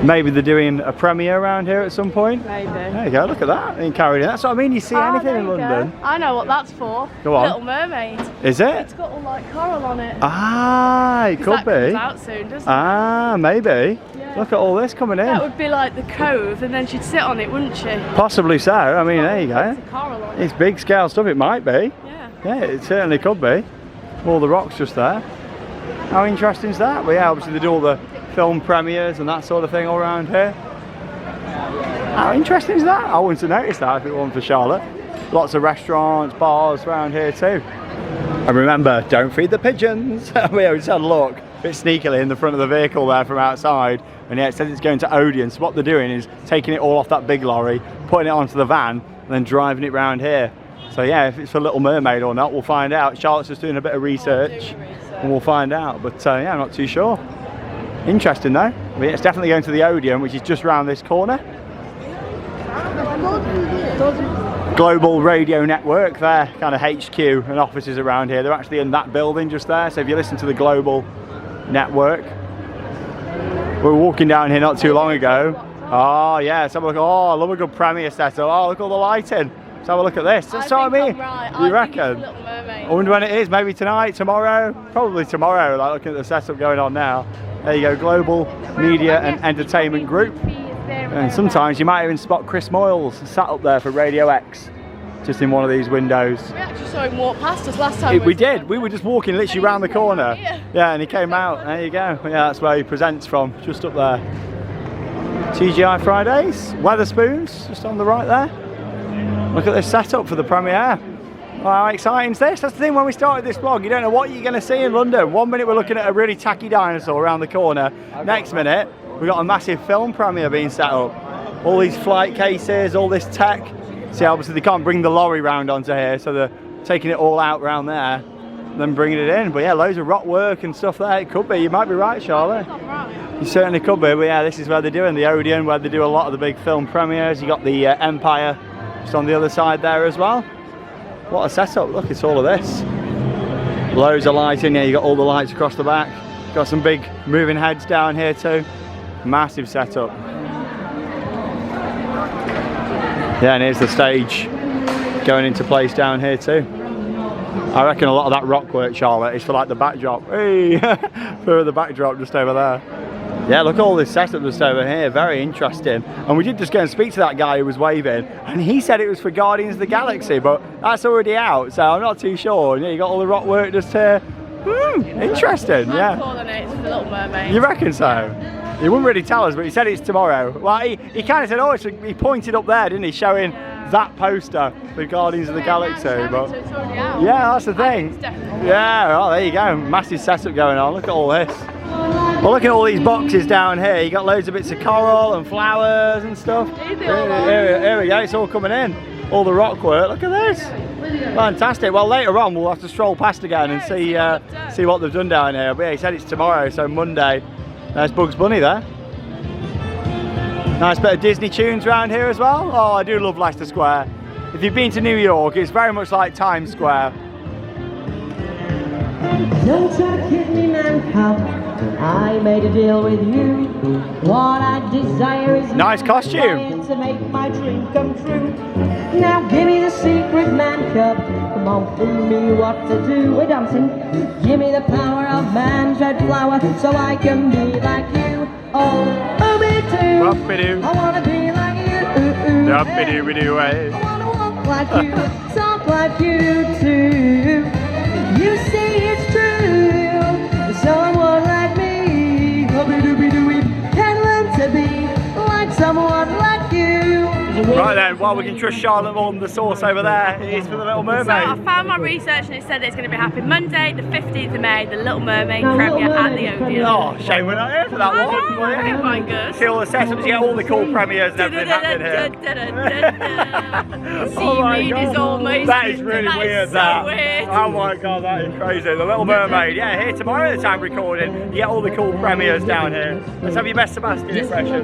Maybe they're doing a premiere around here at some point. Maybe. There you go, look at that. In carrying. That's what I mean, you see anything there in you London. go. I know what that's for. Go on. Little Mermaid. Is it? It's got all like coral on it. Ah, it could that comes be. out soon, doesn't Ah, maybe. Yeah. Look at all this coming in. That would be like the cove, and then she'd sit on it, wouldn't she? Possibly so. I mean, there you go. It's a coral on it. It's big scale stuff. It might be. Yeah. Yeah, it certainly could be. All the rocks just there. How interesting is that? Well, yeah, obviously they do all the film premieres and that sort of thing all around here. How interesting is that? I wouldn't have noticed that if it wasn't for Charlotte. Lots of restaurants, bars around here too. And remember, don't feed the pigeons. We just had a look a bit sneakily in the front of the vehicle there from outside, and yeah, it says it's going to Odeon. So what they're doing is taking it all off that big lorry, putting it onto the van, and then driving it round here. So yeah, if it's for Little Mermaid or not, we'll find out. Charlotte's just doing a bit of research, and we'll find out. But yeah, I'm not too sure. Interesting though. But yeah, it's definitely going to the Odeon, which is just round this corner. Global Radio Network, their kind of HQ and offices around here. They're actually in that building just there. So if you listen to the Global Network, we were walking down here not too long ago. Oh yeah, let's have a look. Oh, I love a good premiere setup. Oh, look at all the lighting. Let's have a look at this. That's what I mean. Right. You reckon? I wonder when it is. Maybe tonight, tomorrow? Probably tomorrow. Like looking at the setup going on now. There you go, Global Media and Entertainment Group. And sometimes you might even spot Chris Moyles sat up there for Radio X, just in one of these windows. We actually saw him walk past us last time. We did. We were just walking literally round the corner. Yeah, and he came out. There you go. Yeah, that's where he presents from, just up there. TGI Fridays, Weatherspoons, just on the right there. Look at this setup for the premiere. Well, how exciting is this? That's the thing when we started this vlog, you don't know what you're going to see in London. 1 minute we're looking at a really tacky dinosaur around the corner. Next minute, we've got a massive film premiere being set up. All these flight cases, all this tech. See, obviously they can't bring the lorry round onto here, so they're taking it all out round there, and then bringing it in. But yeah, loads of rock work and stuff there. It could be. You might be right, Charlotte. You certainly could be. But yeah, this is where they're doing the Odeon, where they do a lot of the big film premieres. You got the Empire just on the other side there as well. What a setup. Look, it's all of this. Loads of lighting. Yeah, you got all the lights across the back. Got some big moving heads down here too. Massive setup. Yeah, and here's the stage going into place down here too. I reckon a lot of that rock work, Charlotte, is for like the backdrop. Hey, for the backdrop just over there. Yeah, look at all this setup just over here, very interesting. And we did just go and speak to that guy who was waving, and he said it was for Guardians of the Galaxy, but that's already out, so I'm not too sure. Yeah, you got all the rock work just here. Interesting, yeah. I'm calling it, it's for Little Mermaid. You reckon so? He wouldn't really tell us, but he said it's tomorrow. Well, he kind of said, oh, he pointed up there, didn't he, showing that poster for Guardians of the Galaxy. But yeah, that's the thing. Yeah, oh, there you go. Massive setup going on. Look at all this. Well, look at all these boxes down here. You got loads of bits of coral and flowers and stuff. Here we go. It's all coming in. All the rock work. Look at this. Fantastic. Well, later on we'll have to stroll past again and see what they've done down here. But yeah, he said it's tomorrow, so Monday. There's Bugs Bunny there. Nice bit of Disney tunes around here as well. Oh, I do love Leicester Square. If you've been to New York, it's very much like Times Square. Don't try to kid me, man, cub. I made a deal with you. What I desire is nice costume to make my dream come true. Now give me the secret, man cub. Come on, fool me what to do. We're dancing. Give me the power of man's red flower, so I can be like you. Oh, me too. I wanna be like you. I wanna walk like you, talk like you too. You say it's true. Someone like me, can learn to be like someone like you. Right then, well, we can trust Charlotte on the sauce over there. It is for the Little Mermaid. So I found my research and it said it's going to be happening Monday, the 15th of May, the Little Mermaid premiere at the Odeon. Oh, shame we're not here for that one. Well, yeah. Quite good. See all the setups, you get all the cool premieres and everything happening here. Seaweed is almost. That is really weird, that. Weird. Oh my god, that is crazy. The Little Mermaid, yeah, here tomorrow at the time recording. You get all the cool premieres down here. Let's have your best Sebastian impression.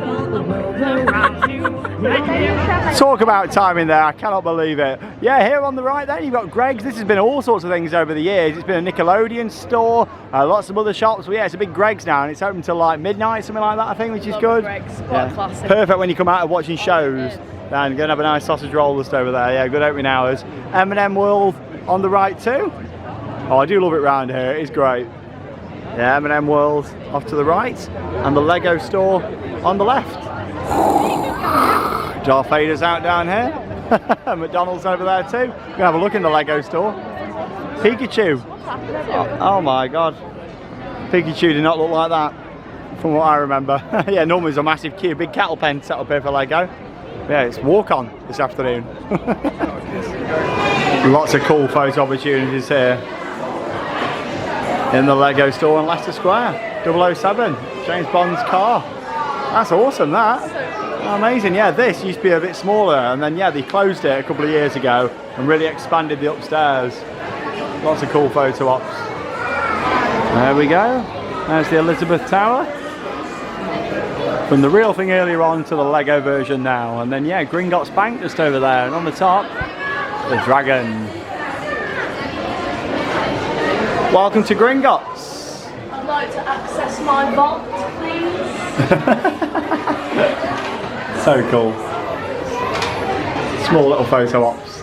Talk about timing there, I cannot believe it. Yeah, here on the right then you've got Greg's. This has been all sorts of things over the years. It's been a Nickelodeon store, lots of other shops. But yeah, it's a big Greg's now and it's open till like midnight, something like that I think, which is good. Greg's, what a classic. Perfect when you come out of watching shows. Then go and have a nice sausage roll just over there. Yeah, good opening hours. M&M World on the right too. Oh, I do love it round here, it is great. Yeah, M&M World off to the right and the Lego store on the left. Darth Vader's out down here. McDonald's over there too. We're gonna have a look in the Lego store. Pikachu. Oh my god. Pikachu did not look like that from what I remember. Yeah, normally there's a massive queue, big cattle pen set up here for Lego. Yeah, it's walk on this afternoon. Lots of cool photo opportunities here in the Lego store in Leicester Square. 007, James Bond's car. That's awesome, that. Amazing. Yeah, this used to be a bit smaller and then yeah, they closed it a couple of years ago and really expanded the upstairs. Lots of cool photo ops. There we go. There's the Elizabeth Tower. From the real thing earlier on to the Lego version now. And then yeah, Gringotts Bank just over there and on the top, the dragon. Welcome to Gringotts. I'd like to access my vault, please. So cool. Small little photo ops.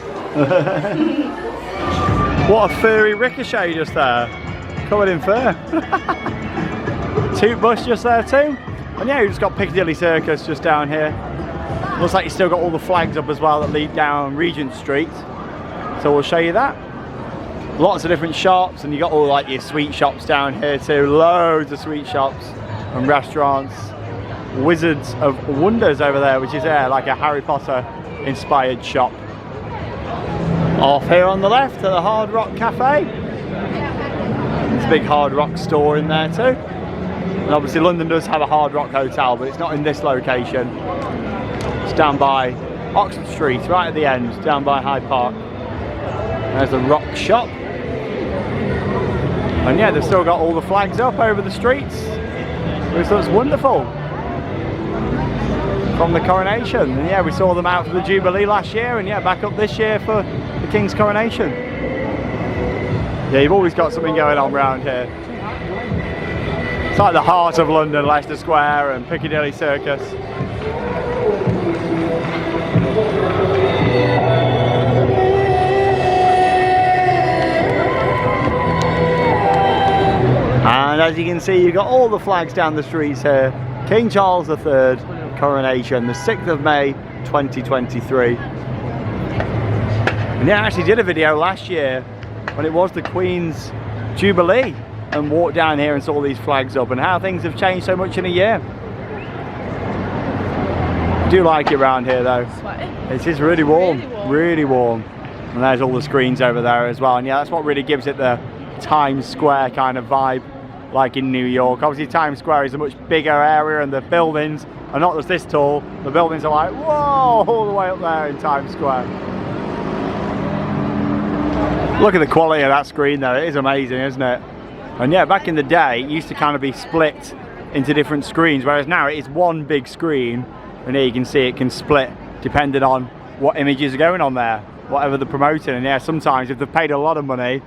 What a furry ricochet just there. Covered in fur. Toot bus just there too. And yeah, we've just got Piccadilly Circus just down here. Looks like you've still got all the flags up as well that lead down Regent Street. So we'll show you that. Lots of different shops and you got all like your sweet shops down here too. Loads of sweet shops and restaurants. Wizards of Wonders over there, which is like a Harry Potter inspired shop. Off here on the left at the Hard Rock Cafe. There's a big Hard Rock store in there too. And obviously London does have a Hard Rock hotel, but it's not in this location. It's down by Oxford Street, right at the end, down by Hyde Park. There's the Rock shop. And yeah, they've still got all the flags up over the streets, which looks wonderful. From the coronation, and yeah, we saw them out for the Jubilee last year, and yeah, back up this year for the King's coronation. Yeah, you've always got something going on around here. It's like the heart of London, Leicester Square and Piccadilly Circus. And as you can see, you've got all the flags down the streets here. King Charles III coronation, the 6th of May 2023. And yeah, I actually did a video last year when it was the Queen's Jubilee and walked down here and saw these flags up and how things have changed so much in a year. I do like it around here though. Sweating. It is really warm, Really warm. really warm. And there's all the screens over there as well. And yeah, that's what really gives it the Times Square kind of vibe, like in New York. Obviously Times Square is a much bigger area and the buildings are not just this tall. The buildings are like, whoa, all the way up there in Times Square. Look at the quality of that screen though, it is amazing, isn't it? And yeah, back in the day, it used to kind of be split into different screens, whereas now it is one big screen, and here you can see it can split depending on what images are going on there, whatever they're promoting. And yeah, sometimes if they've paid a lot of money,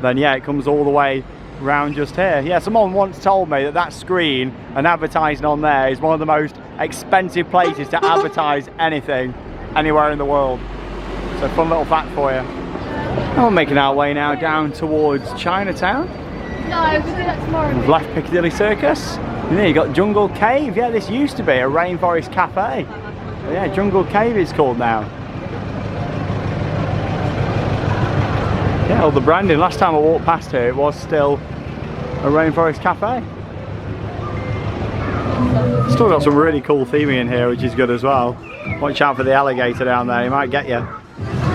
then yeah, it comes all the way around just here. Yeah, someone once told me that that screen and advertising on there is one of the most expensive places to advertise anything anywhere in the world. So fun little fact for you. And we're making our way now down towards Chinatown. No, we'll do that tomorrow. We've left Piccadilly Circus. And then you got Jungle Cave. Yeah, this used to be a rainforest cafe. But yeah, Jungle Cave it's called now. Yeah, all the branding. Last time I walked past here, it was still a rainforest cafe. Still got some really cool theming in here, which is good as well. Watch out for the alligator down there, he might get you.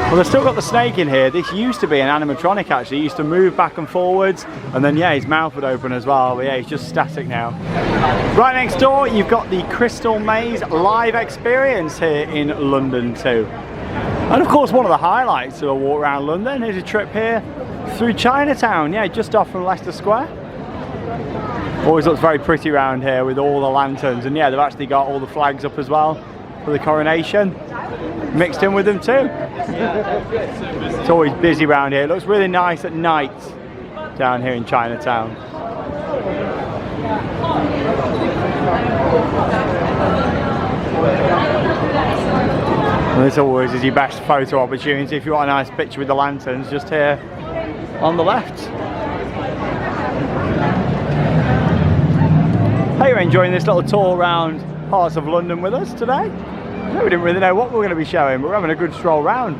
Well, they've still got the snake in here. This used to be an animatronic actually. He used to move back and forwards, and then yeah, his mouth would open as well. But yeah, he's just static now. Right next door, you've got the Crystal Maze live experience here in London too. And of course, one of the highlights of a walk around London is a trip here through Chinatown. Yeah, just off from Leicester Square. Always looks very pretty around here with all the lanterns, and yeah, they've actually got all the flags up as well for the coronation mixed in with them too. It's always busy around here. It looks really nice at night down here in Chinatown. And this always is your best photo opportunity if you want a nice picture with the lanterns, just here on the left. Hey, you're enjoying this little tour around parts of London with us today? We didn't really know what we were going to be showing, but we're having a good stroll round.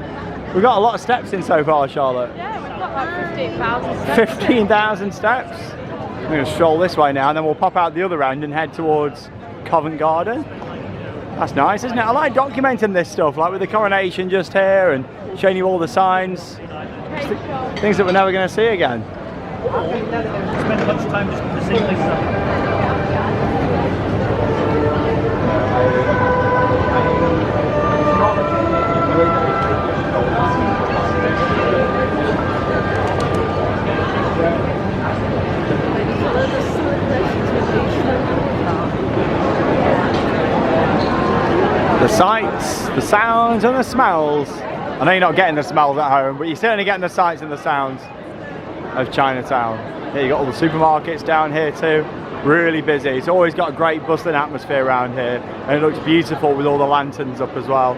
We've got a lot of steps in so far, Charlotte. Yeah, we've got like 15,000 steps. 15,000 steps. We're going to stroll this way now, and then we'll pop out the other end and head towards Covent Garden. That's nice, isn't it? I like documenting this stuff, like with the coronation just here and showing you all the signs. Things that we're never going to see again. Spend a bunch of time just in the same place. The sights, the sounds and the smells. I know you're not getting the smells at home, but you're certainly getting the sights and the sounds of Chinatown. Here you got all the supermarkets down here too. Really busy. It's always got a great bustling atmosphere around here, and it looks beautiful with all the lanterns up as well.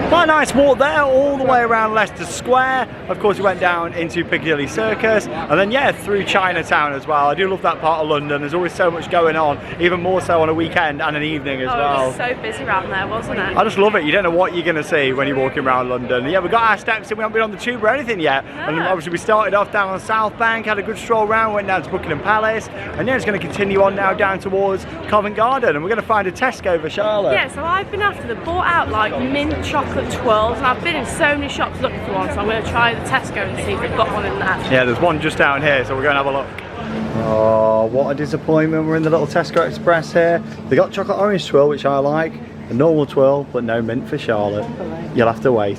Quite a nice walk there, all the way around Leicester Square. Of course, we went down into Piccadilly Circus, and then yeah, through Chinatown as well. I do love that part of London. There's always so much going on, even more so on a weekend and an evening as well. It was so busy around there, wasn't it? I just love it. You don't know what you're going to see when you're walking around London. Yeah, we got our steps in. We haven't been on the tube or anything yet. And obviously we started off down on South Bank, had a good stroll round, went down to Buckingham Palace, and yeah, it's going to continue on now down towards Covent Garden, and we're going to find a Tesco for Charlotte. Yeah, so I've been after the bought out like mint chocolate twirls, and I've been in so many shops looking for one, so I'm going to try the Tesco and see if they've got one in there. Yeah, there's one just down here, so we're going to have a look. Oh, what a disappointment. We're in the little Tesco Express here. They got chocolate orange twirl, which I like, a normal twirl, but no mint for Charlotte. You'll have to wait.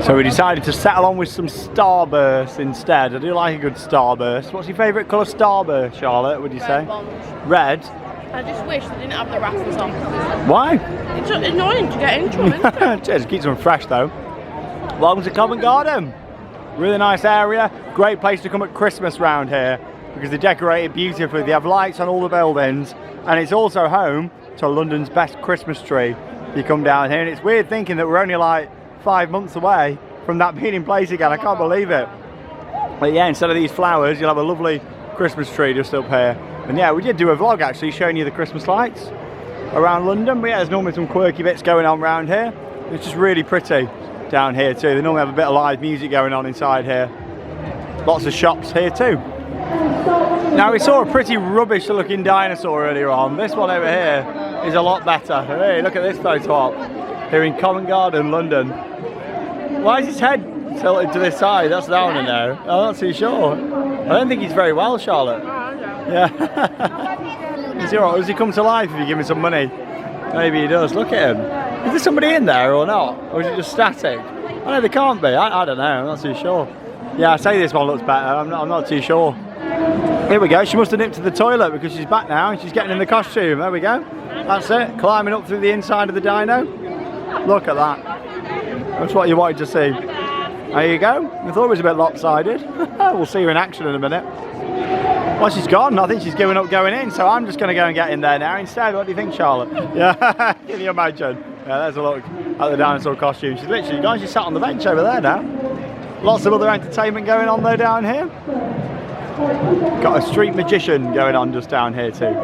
So we decided to settle on with some Starburst instead. I do like a good Starburst. What's your favourite colour Starburst, Charlotte, would you say? Red? I just wish they didn't have the raffles on. Why? It's annoying to get into them, isn't it? Just keeps them fresh though. Welcome to Covent Garden. Really nice area. Great place to come at Christmas round here because they decorate it beautifully. They have lights on all the buildings, and it's also home to London's best Christmas tree. You come down here, and it's weird thinking that we're only like 5 months away from that being in place again. I can't believe it. But yeah, instead of these flowers, you'll have a lovely Christmas tree just up here. And yeah, we did do a vlog actually showing you the Christmas lights around London. But yeah, there's normally some quirky bits going on around here. It's just really pretty down here too. They normally have a bit of live music going on inside here. Lots of shops here too. Now we saw a pretty rubbish looking dinosaur earlier on. This one over here is a lot better. Hey, look at this photo op here in Covent Garden, London. Why is his head tilted to this side? That's down in there. I'm not too sure. I don't think he's very well, Charlotte. Yeah. Is he alright? Does he come to life if you give him some money? Maybe he does. Look at him. Is there somebody in there or not? Or is it just static? I know there can't be. I don't know. I'm not too sure. Yeah, I say this one looks better. I'm not too sure. Here we go. She must have nipped to the toilet because she's back now and she's getting in the costume. There we go. That's it. Climbing up through the inside of the dino. Look at that. That's what you wanted to see. There you go. I thought it was a bit lopsided. We'll see her in action in a minute. Well, she's gone. I think she's given up going in, so I'm just going to go and get in there now instead. What do you think, Charlotte? Yeah, can you imagine? Yeah, there's a look at the dinosaur costume. She's literally gone. She's sat on the bench over there now. Lots of other entertainment going on though down here. Got a street magician going on just down here too.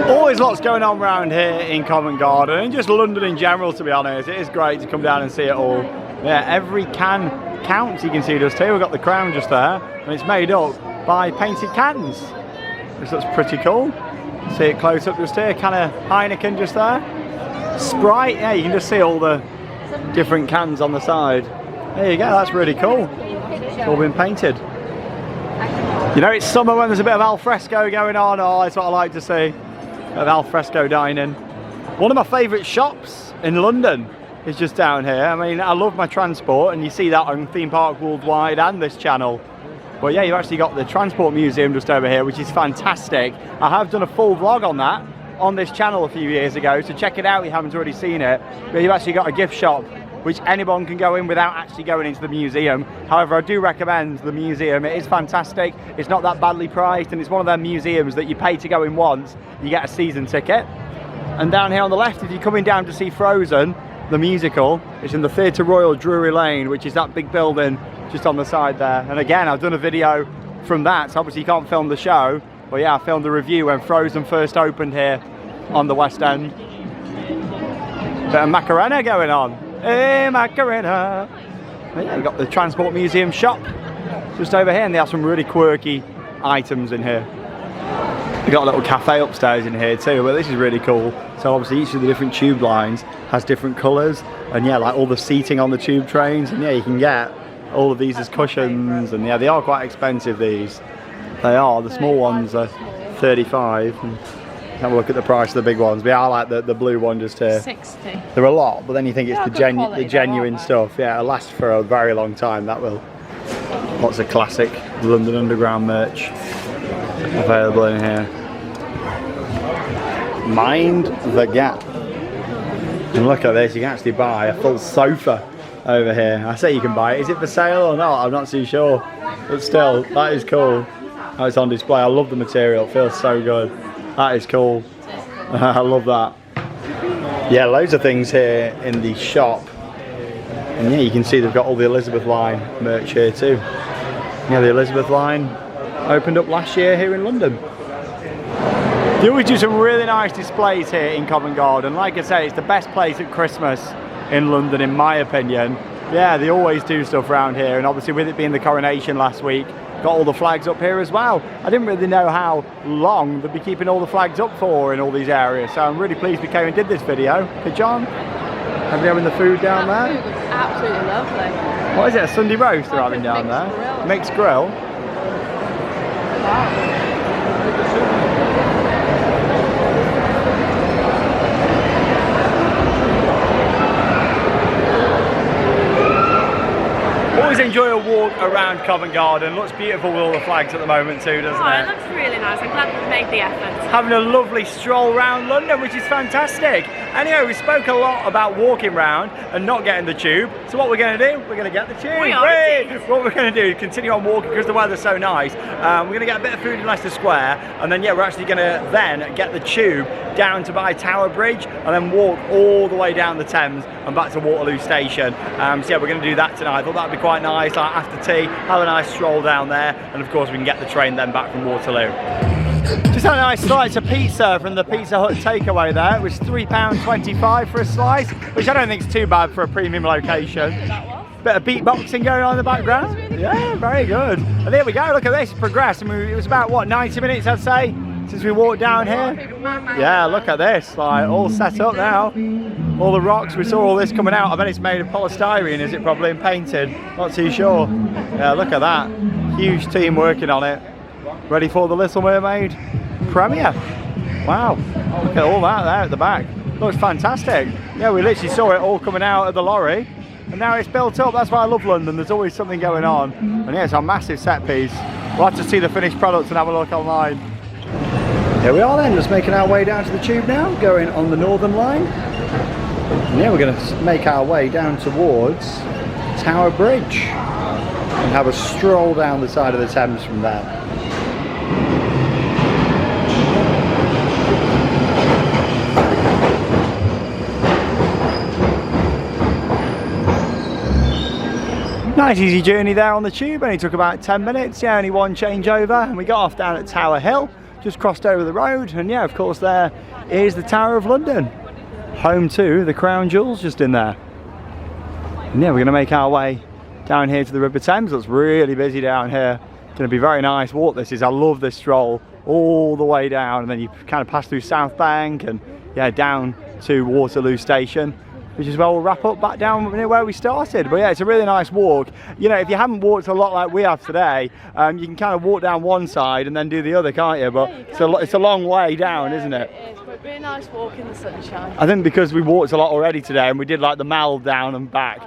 Always lots going on around here in Covent Garden and just London in general, to be honest. It is great to come down and see it all. Yeah, every can counts, you can see just here. We've got the crown just there and it's made up by painted cans. This looks pretty cool. See it close up just here. Can of Heineken just there. Sprite, yeah, you can just see all the different cans on the side. There you go, that's really cool. It's all been painted. You know, it's summer when there's a bit of al fresco going on. Oh, that's what I like to see. A bit of al fresco dining. One of my favourite shops in London is just down here. I mean, I love my transport, and you see that on Theme Park Worldwide and this channel. But yeah, you've actually got the Transport Museum just over here, which is fantastic. I have done a full vlog on that on this channel a few years ago, so check it out if you haven't already seen it. But you've actually got a gift shop which anyone can go in without actually going into the museum. However, I do recommend the museum. It is fantastic. It's not that badly priced, and it's one of them museums that you pay to go in once, you get a season ticket. And down here on the left, if you're coming down to see Frozen, the musical, it's in the Theatre Royal, Drury Lane, which is that big building just on the side there. And again, I've done a video from that, so obviously you can't film the show, but yeah, I filmed a review when Frozen first opened here on the West End. Bit of Macarena going on. Hey, Macarena. But yeah, you've got the Transport Museum shop just over here, and they have some really quirky items in here. We've got a little cafe upstairs in here too, but this is really cool. So obviously each of the different tube lines has different colours, and yeah, like all the seating on the tube trains, and yeah, you can get all of these as cushions, and yeah, they are quite expensive, these. They are. The small ones are 35. And have a look at the price of the big ones. But yeah, I like the blue one just here. 60. They're a lot, but then you think it's the genuine stuff. Yeah, it'll last for a very long time, that will. Lots of classic London Underground merch available in here. Mind the gap. And look at this, you can actually buy a full sofa over here. I say you can buy it. Is it for sale or not? I'm not too sure. But still, that is cool. How it's on display. I love the material, it feels so good. That is cool. I love that. Yeah, loads of things here in the shop. And yeah, you can see they've got all the Elizabeth line merch here too. Yeah, the Elizabeth line opened up last year here in London. They always do some really nice displays here in Covent Garden. Like I say, it's the best place at Christmas in London, in my opinion. Yeah, they always do stuff around here, and obviously with it being the coronation last week, got all the flags up here as well. I didn't really know how long they'd be keeping all the flags up for in all these areas, so I'm really pleased we came and did this video. Hey John, have you having the food down there? That food was absolutely lovely. What is it, a Sunday roast they're having down there? Grill. Mixed grill. Wow. Always enjoy a walk around Covent Garden. Looks beautiful with all the flags at the moment too, doesn't it? It looks really nice. I'm glad we've made the effort. Having a lovely stroll around London, which is fantastic. Anyway, we spoke a lot about walking round and not getting the tube. So what we're going to do, we're going to get the tube. We are indeed. What we're going to do is continue on walking because the weather's so nice. We're going to get a bit of food in Leicester Square, and then yeah, we're actually going to then get the tube down to by Tower Bridge and then walk all the way down the Thames and back to Waterloo Station. So yeah, we're going to do that tonight. I thought that would be quite nice, like after tea, have a nice stroll down there, and of course we can get the train then back from Waterloo. Just had a nice slice of pizza from the Pizza Hut takeaway there. It was £3.25 for a slice, which I don't think is too bad for a premium location. Bit of beatboxing going on in the background. Yeah, very good. And there we go, look at this, progress. I mean, it was about, what, 90 minutes, I'd say, since we walked down here. Yeah, look at this, like, all set up now. All the rocks, we saw all this coming out. I bet it's made of polystyrene, is it probably, and painted? Not too sure. Yeah, look at that. Huge team working on it. Ready for the Little Mermaid premiere. Wow, look at all that there at the back. Looks fantastic. Yeah, we literally saw it all coming out of the lorry. And now it's built up. That's why I love London. There's always something going on. And yeah, it's a massive set piece. We'll have to see the finished product and have a look online. Here we are then, just making our way down to the tube now, going on the Northern Line. And yeah, we're going to make our way down towards Tower Bridge and have a stroll down the side of the Thames from there. Nice easy journey there on the tube, only took about 10 minutes, yeah, only one changeover, and we got off down at Tower Hill, just crossed over the road, and yeah, of course there is the Tower of London, home to the Crown Jewels just in there. And yeah, we're going to make our way down here to the River Thames. It's really busy down here, it's going to be very nice walk this is. I love this stroll all the way down, and then you kind of pass through South Bank and yeah, down to Waterloo Station, which is where we'll wrap up back down where we started. But yeah, it's a really nice walk. You know, if you haven't walked a lot like we have today, you can kind of walk down one side and then do the other, can't you? But yeah, it's a long way down, isn't it? It is, but it'd be a nice walk in the sunshine. I think because we walked a lot already today and we did like the Mall down and back,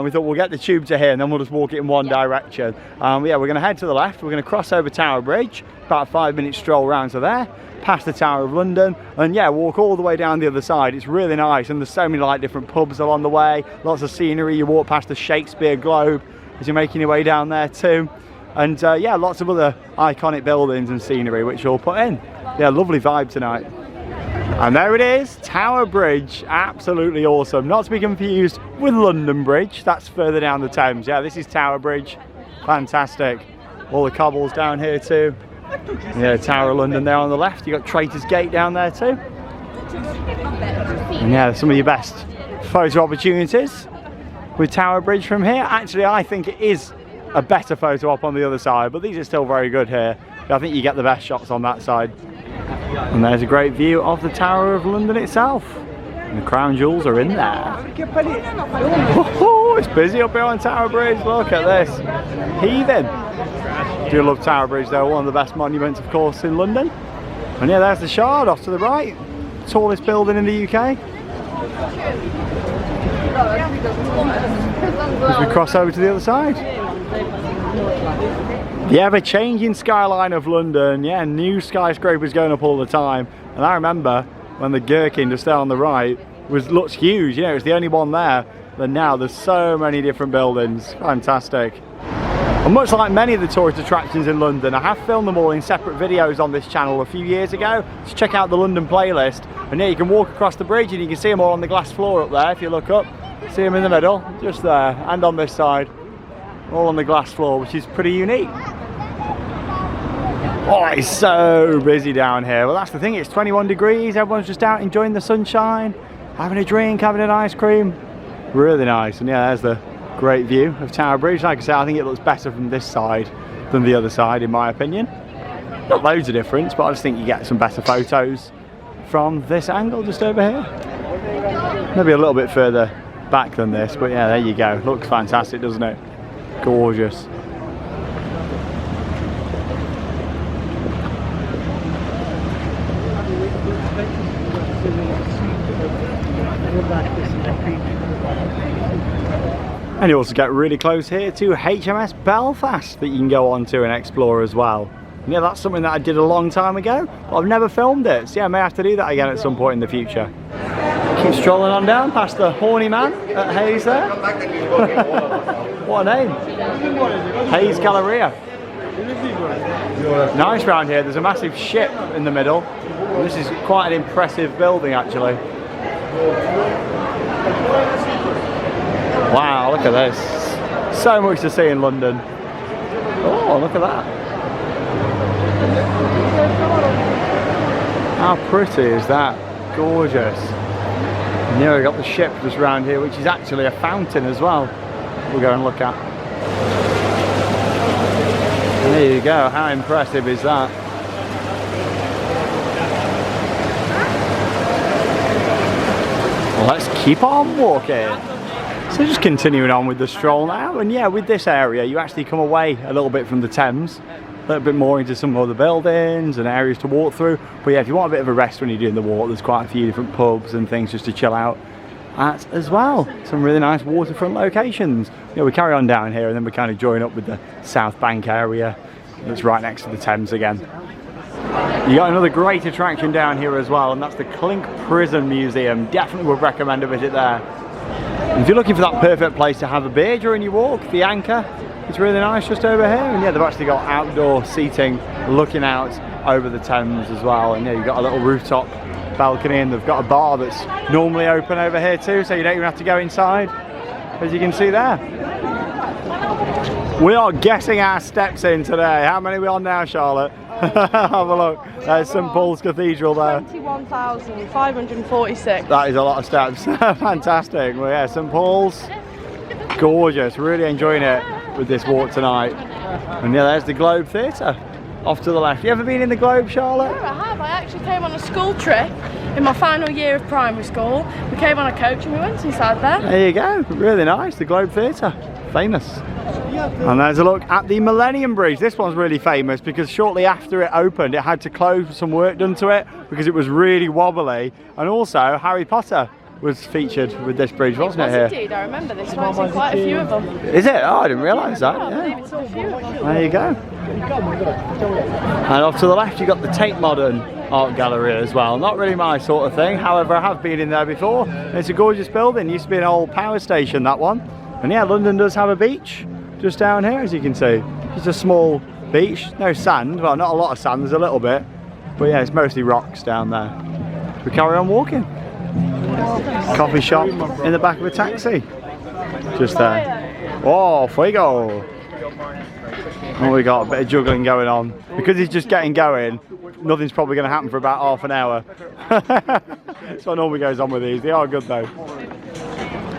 we thought we'll get the tube to here and then we'll just walk it in one direction. Yeah, we're going to head to the left. We're going to cross over Tower Bridge, about a 5-minute stroll round to there, past the Tower of London, and yeah, walk all the way down the other side. It's really nice, and there's so many like different pubs along the way, lots of scenery. You walk past the Shakespeare Globe as you're making your way down there too, and yeah, lots of other iconic buildings and scenery which we'll put in. Yeah, lovely vibe tonight. And there it is, Tower Bridge, absolutely awesome. Not to be confused with London Bridge, that's further down the Thames. Yeah, this is Tower Bridge, fantastic. All the cobbles down here too. Yeah, Tower of London there on the left. You got Traitors Gate down there too. And yeah, some of your best photo opportunities with Tower Bridge from here. Actually, I think it is a better photo op on the other side, but these are still very good here. I think you get the best shots on that side. And there's a great view of the Tower of London itself. And the Crown Jewels are in there. Oh, it's busy up here on Tower Bridge. Look at this. Heathen. I do love Tower Bridge though, one of the best monuments of course in London. And yeah, there's the Shard off to the right, tallest building in the UK. As we cross over to the other side. The ever-changing skyline of London, yeah, new skyscrapers going up all the time. And I remember when the Gherkin just there on the right looks huge, you know, it's the only one there. But now there's so many different buildings, fantastic. And much like many of the tourist attractions in London, I have filmed them all in separate videos on this channel a few years ago. Just check out the London playlist. And yeah, you can walk across the bridge and you can see them all on the glass floor up there if you look up. See them in the middle, just there, and on this side. All on the glass floor, which is pretty unique. Oh, it's so busy down here. Well, that's the thing, it's 21 degrees, everyone's just out enjoying the sunshine, having a drink, having an ice cream. Really nice. And yeah, there's the great view of Tower Bridge. Like I say, I think it looks better from this side than the other side in my opinion. Not loads of difference, but I just think you get some better photos from this angle just over here. Maybe a little bit further back than this, but yeah, there you go. Looks fantastic, doesn't it? Gorgeous. And you also get really close here to HMS Belfast that you can go on to and explore as well. And yeah, that's something that I did a long time ago, but I've never filmed it. So yeah, I may have to do that again at some point in the future. Keep strolling on down past the Horny Man at Hayes there. What a name. Hayes Galleria. Nice round here. There's a massive ship in the middle. And this is quite an impressive building actually. Wow, look at this. So much to see in London. Oh, look at that. How pretty is that? Gorgeous. And here we've got the ship just around here, which is actually a fountain as well. We'll go and look at. And there you go, how impressive is that? Well, let's keep on walking. So just continuing on with the stroll now, and yeah, with this area you actually come away a little bit from the Thames, a little bit more into some other buildings and areas to walk through. But yeah, if you want a bit of a rest when you're doing the walk, there's quite a few different pubs and things just to chill out at as well. Some really nice waterfront locations. You know, we carry on down here and then we kind of join up with the South Bank area that's right next to the Thames again. You got another great attraction down here as well, and that's the Clink Prison Museum. Definitely would recommend a visit there. And if you're looking for that perfect place to have a beer during your walk, the Anchor, it's really nice just over here. And yeah, they've actually got outdoor seating looking out over the Thames as well. And yeah, you've got a little rooftop balcony, and they've got a bar that's normally open over here too, so you don't even have to go inside, as you can see there. We are getting our steps in today. How many are we on now, Charlotte? Have a look. There's St Paul's Cathedral there. 21,546. That is a lot of steps. Fantastic. Well, yeah, St Paul's. Gorgeous. Really enjoying it with this walk tonight. And yeah, there's the Globe Theatre off to the left. You ever been in the Globe, Charlotte? Yeah, I have. I actually came on a school trip in my final year of primary school. We came on a coach and we went inside there. There you go. Really nice. The Globe Theatre. Famous. And there's a look at the Millennium Bridge. This one's really famous because shortly after it opened, it had to close with some work done to it because it was really wobbly. And also, Harry Potter was featured with this bridge, wasn't it here? Indeed, I remember this one. It's in quite a few of them. Is it? Oh, I didn't realise that. Yeah, I Yeah. believe it's in a few of them. There you go. And off to the left, you've got the Tate Modern Art Gallery as well. Not really my sort of thing. However, I have been in there before. It's a gorgeous building. Used to be an old power station, that one. And yeah, London does have a beach just down here, as you can see. Just a small beach, no sand. Well, not a lot of sand, there's a little bit. But yeah, it's mostly rocks down there. We carry on walking. Coffee shop in the back of a taxi. Just there. Oh, fuego. Oh, we got a bit of juggling going on. Because he's just getting going, nothing's probably going to happen for about half an hour. That's what normally goes on with these. They are good though.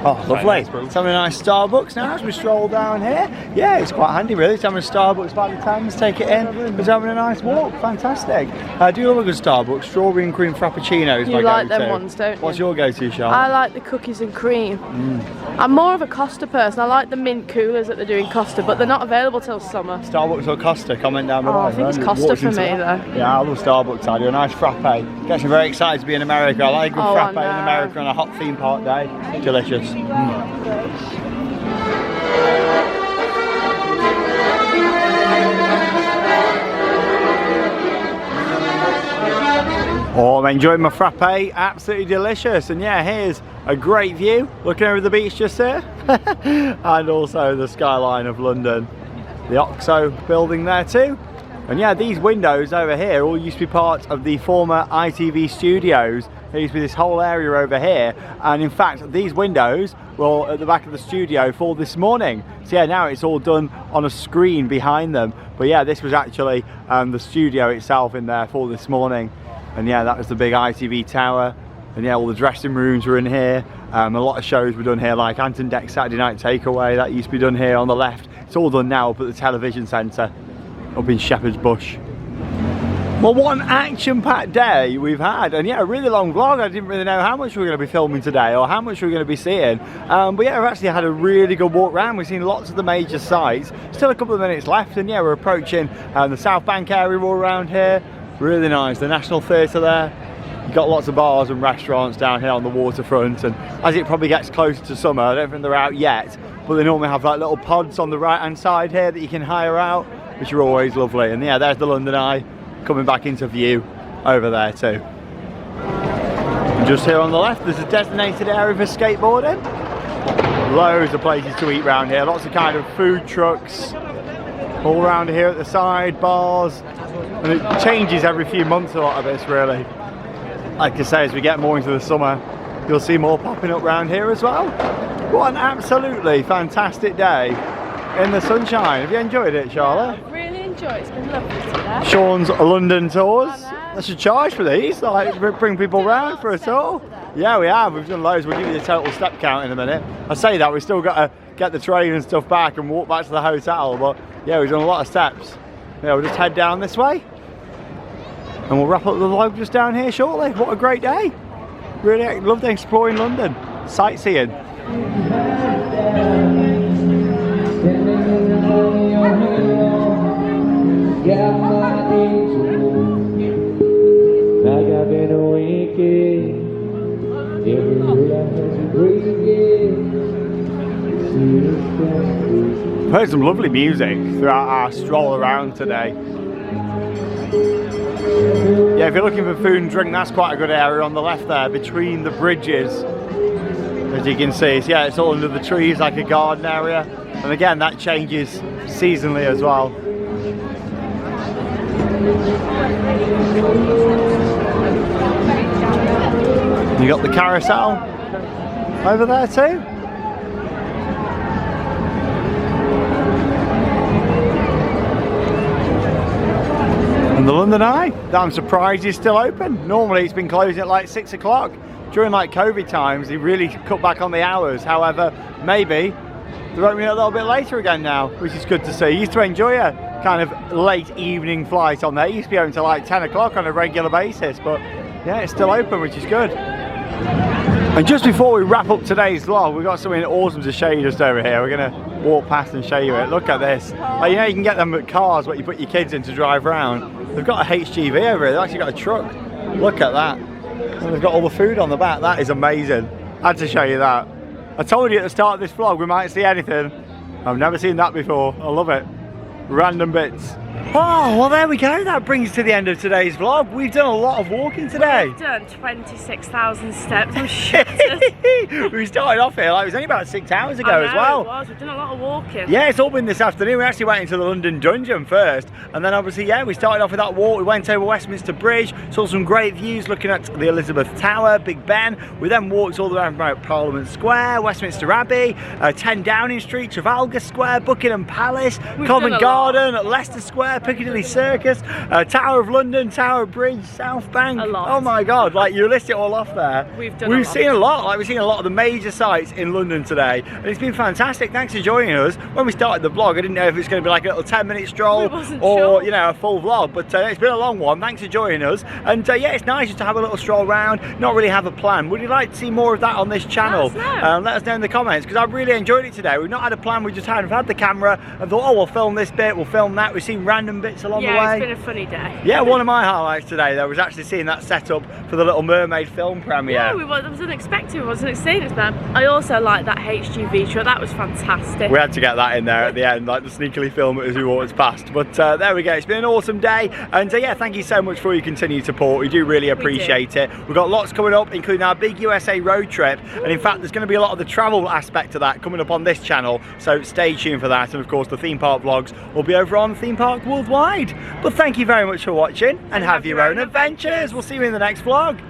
Oh, lovely. It's having a nice Starbucks now as we stroll down here. Yeah, it's quite handy really. It's having a Starbucks by the Thames, take it in. It's having a nice walk. Fantastic. I do love a good Starbucks. Strawberry and cream frappuccino is my go-to. You like them ones, don't you? What's your go-to, Charlotte? I like the cookies and cream. I'm more of a Costa person. I like the mint coolers that they're doing Costa, but they're not available till summer. Starbucks or Costa? Comment down below. I think it's Costa for me though. Yeah, I love Starbucks. I do a nice frappe. Gets me very excited to be in America. I like a good frappe in America on a hot theme park day. Delicious. Oh, I'm enjoying my frappe, absolutely delicious. And yeah, here's a great view, looking over the beach just here. And also the skyline of London. The Oxo building there too. And yeah, these windows over here all used to be part of the former ITV studios. There used to be this whole area over here, and in fact these windows were at the back of the studio for this morning. So yeah, now it's all done on a screen behind them. But yeah, this was actually the studio itself in there for this morning. And yeah, that was the big ITV tower. And yeah, all the dressing rooms were in here. A lot of shows were done here, like Anton Deck's Saturday Night Takeaway. That used to be done here on the left. It's all done now up at the television centre up in Shepherd's Bush. Well, what an action-packed day we've had, and yeah, a really long vlog. I didn't really know how much we were going to be filming today or how much we were going to be seeing, but yeah, we've actually had a really good walk around. We've seen lots of the major sites. Still a couple of minutes left, and yeah, we're approaching the South Bank area all around here. Really nice. The National Theatre there. You've got lots of bars and restaurants down here on the waterfront, and as it probably gets closer to summer, I don't think they're out yet, but they normally have like little pods on the right hand side here that you can hire out, which are always lovely. And yeah, there's the London Eye coming back into view over there too. And just here on the left, there's a designated area for skateboarding. Loads of places to eat around here, lots of kind of food trucks all around here at the side, bars, and it changes every few months, a lot of this really. Like I say, as we get more into the summer, you'll see more popping up around here as well. What an absolutely fantastic day in the sunshine. Have you enjoyed it, Charlotte? Yeah, I've really enjoy it. It's been lovely today. Sean's London tours. I know. I should charge for these, like bring people round for a tour. Yeah, we have. We've done loads. We'll give you the total step count in a minute. I say that, we've still got to get the train and stuff back and walk back to the hotel, but yeah, we've done a lot of steps. Yeah, we'll just head down this way and we'll wrap up the vlog just down here shortly. What a great day. Really loved exploring London. Sightseeing. I've heard some lovely music throughout our stroll around today. Yeah, if you're looking for food and drink, that's quite a good area on the left there, between the bridges, as you can see. So yeah, it's all under the trees, like a garden area. And again, that changes seasonally as well. You got the carousel over there too. And the London Eye, that I'm surprised is still open. Normally it's been closing at like 6 o'clock. During like COVID times, they really cut back on the hours. However, maybe they're opening a little bit later again now, which is good to see. You used to enjoy a kind of late evening flight on there. It used to be open until like 10 o'clock on a regular basis, but yeah, it's still open, which is good. And just before we wrap up today's vlog, we've got something awesome to show you just over here. We're gonna walk past and show you it. Look at this. Like, you know, you can get them at cars what you put your kids in to drive around. They've got a HGV over here. They've actually got a truck. Look at that. And they've got all the food on the back. That is amazing. I had to show you that. I told you at the start of this vlog we might see anything. I've never seen that before. I love it. Random bits. Oh, well there we go. That brings us to the end of today's vlog. We've done a lot of walking today. We've done 26,000 steps. I'm shattered. We started off here, like it was only about 6 hours ago as well. It was. We've done a lot of walking. Yeah, it's all been this afternoon. We actually went into the London Dungeon first, and then obviously, yeah, we started off with that walk. We went over Westminster Bridge, saw some great views looking at the Elizabeth Tower, Big Ben. We then walked all the way around Parliament Square, Westminster Abbey, 10 Downing Street, Trafalgar Square, Buckingham Palace, Covent Garden, Leicester Square, Piccadilly Circus, Tower of London, Tower Bridge, South Bank. A lot. Oh my God, like you list it all off there. We've seen a lot. Like we've seen a lot of the major sites in London today, and it's been fantastic. Thanks for joining us. When we started the vlog, I didn't know if it was going to be like a little 10-minute stroll or you know, a full vlog, but it's been a long one. Thanks for joining us, and yeah, it's nice just to have a little stroll around, not really have a plan. Would you like to see more of that on this channel? Let us know in the comments, because I've really enjoyed it today. We've not had a plan, we just had the camera and thought, oh, we'll film this bit, we'll film that. We've seen random bits along the way. Yeah, it's been a funny day. Yeah, one of my highlights today though was actually seeing that setup for the Little Mermaid film premiere. Yeah, it was unexpected. We wasn't seeing it, but I also like that HGV truck. That was fantastic. We had to get that in there at the end, like to sneakily film it as we walked past. But there we go. It's been an awesome day, and yeah, thank you so much for your continued support. We do really appreciate it. We've got lots coming up, including our big USA road trip, and in fact, there's going to be a lot of the travel aspect of that coming up on this channel. So stay tuned for that, and of course, the theme park vlogs will be over on Theme Park Worldwide. But thank you very much for watching, and have your own adventures. We'll see you in the next vlog.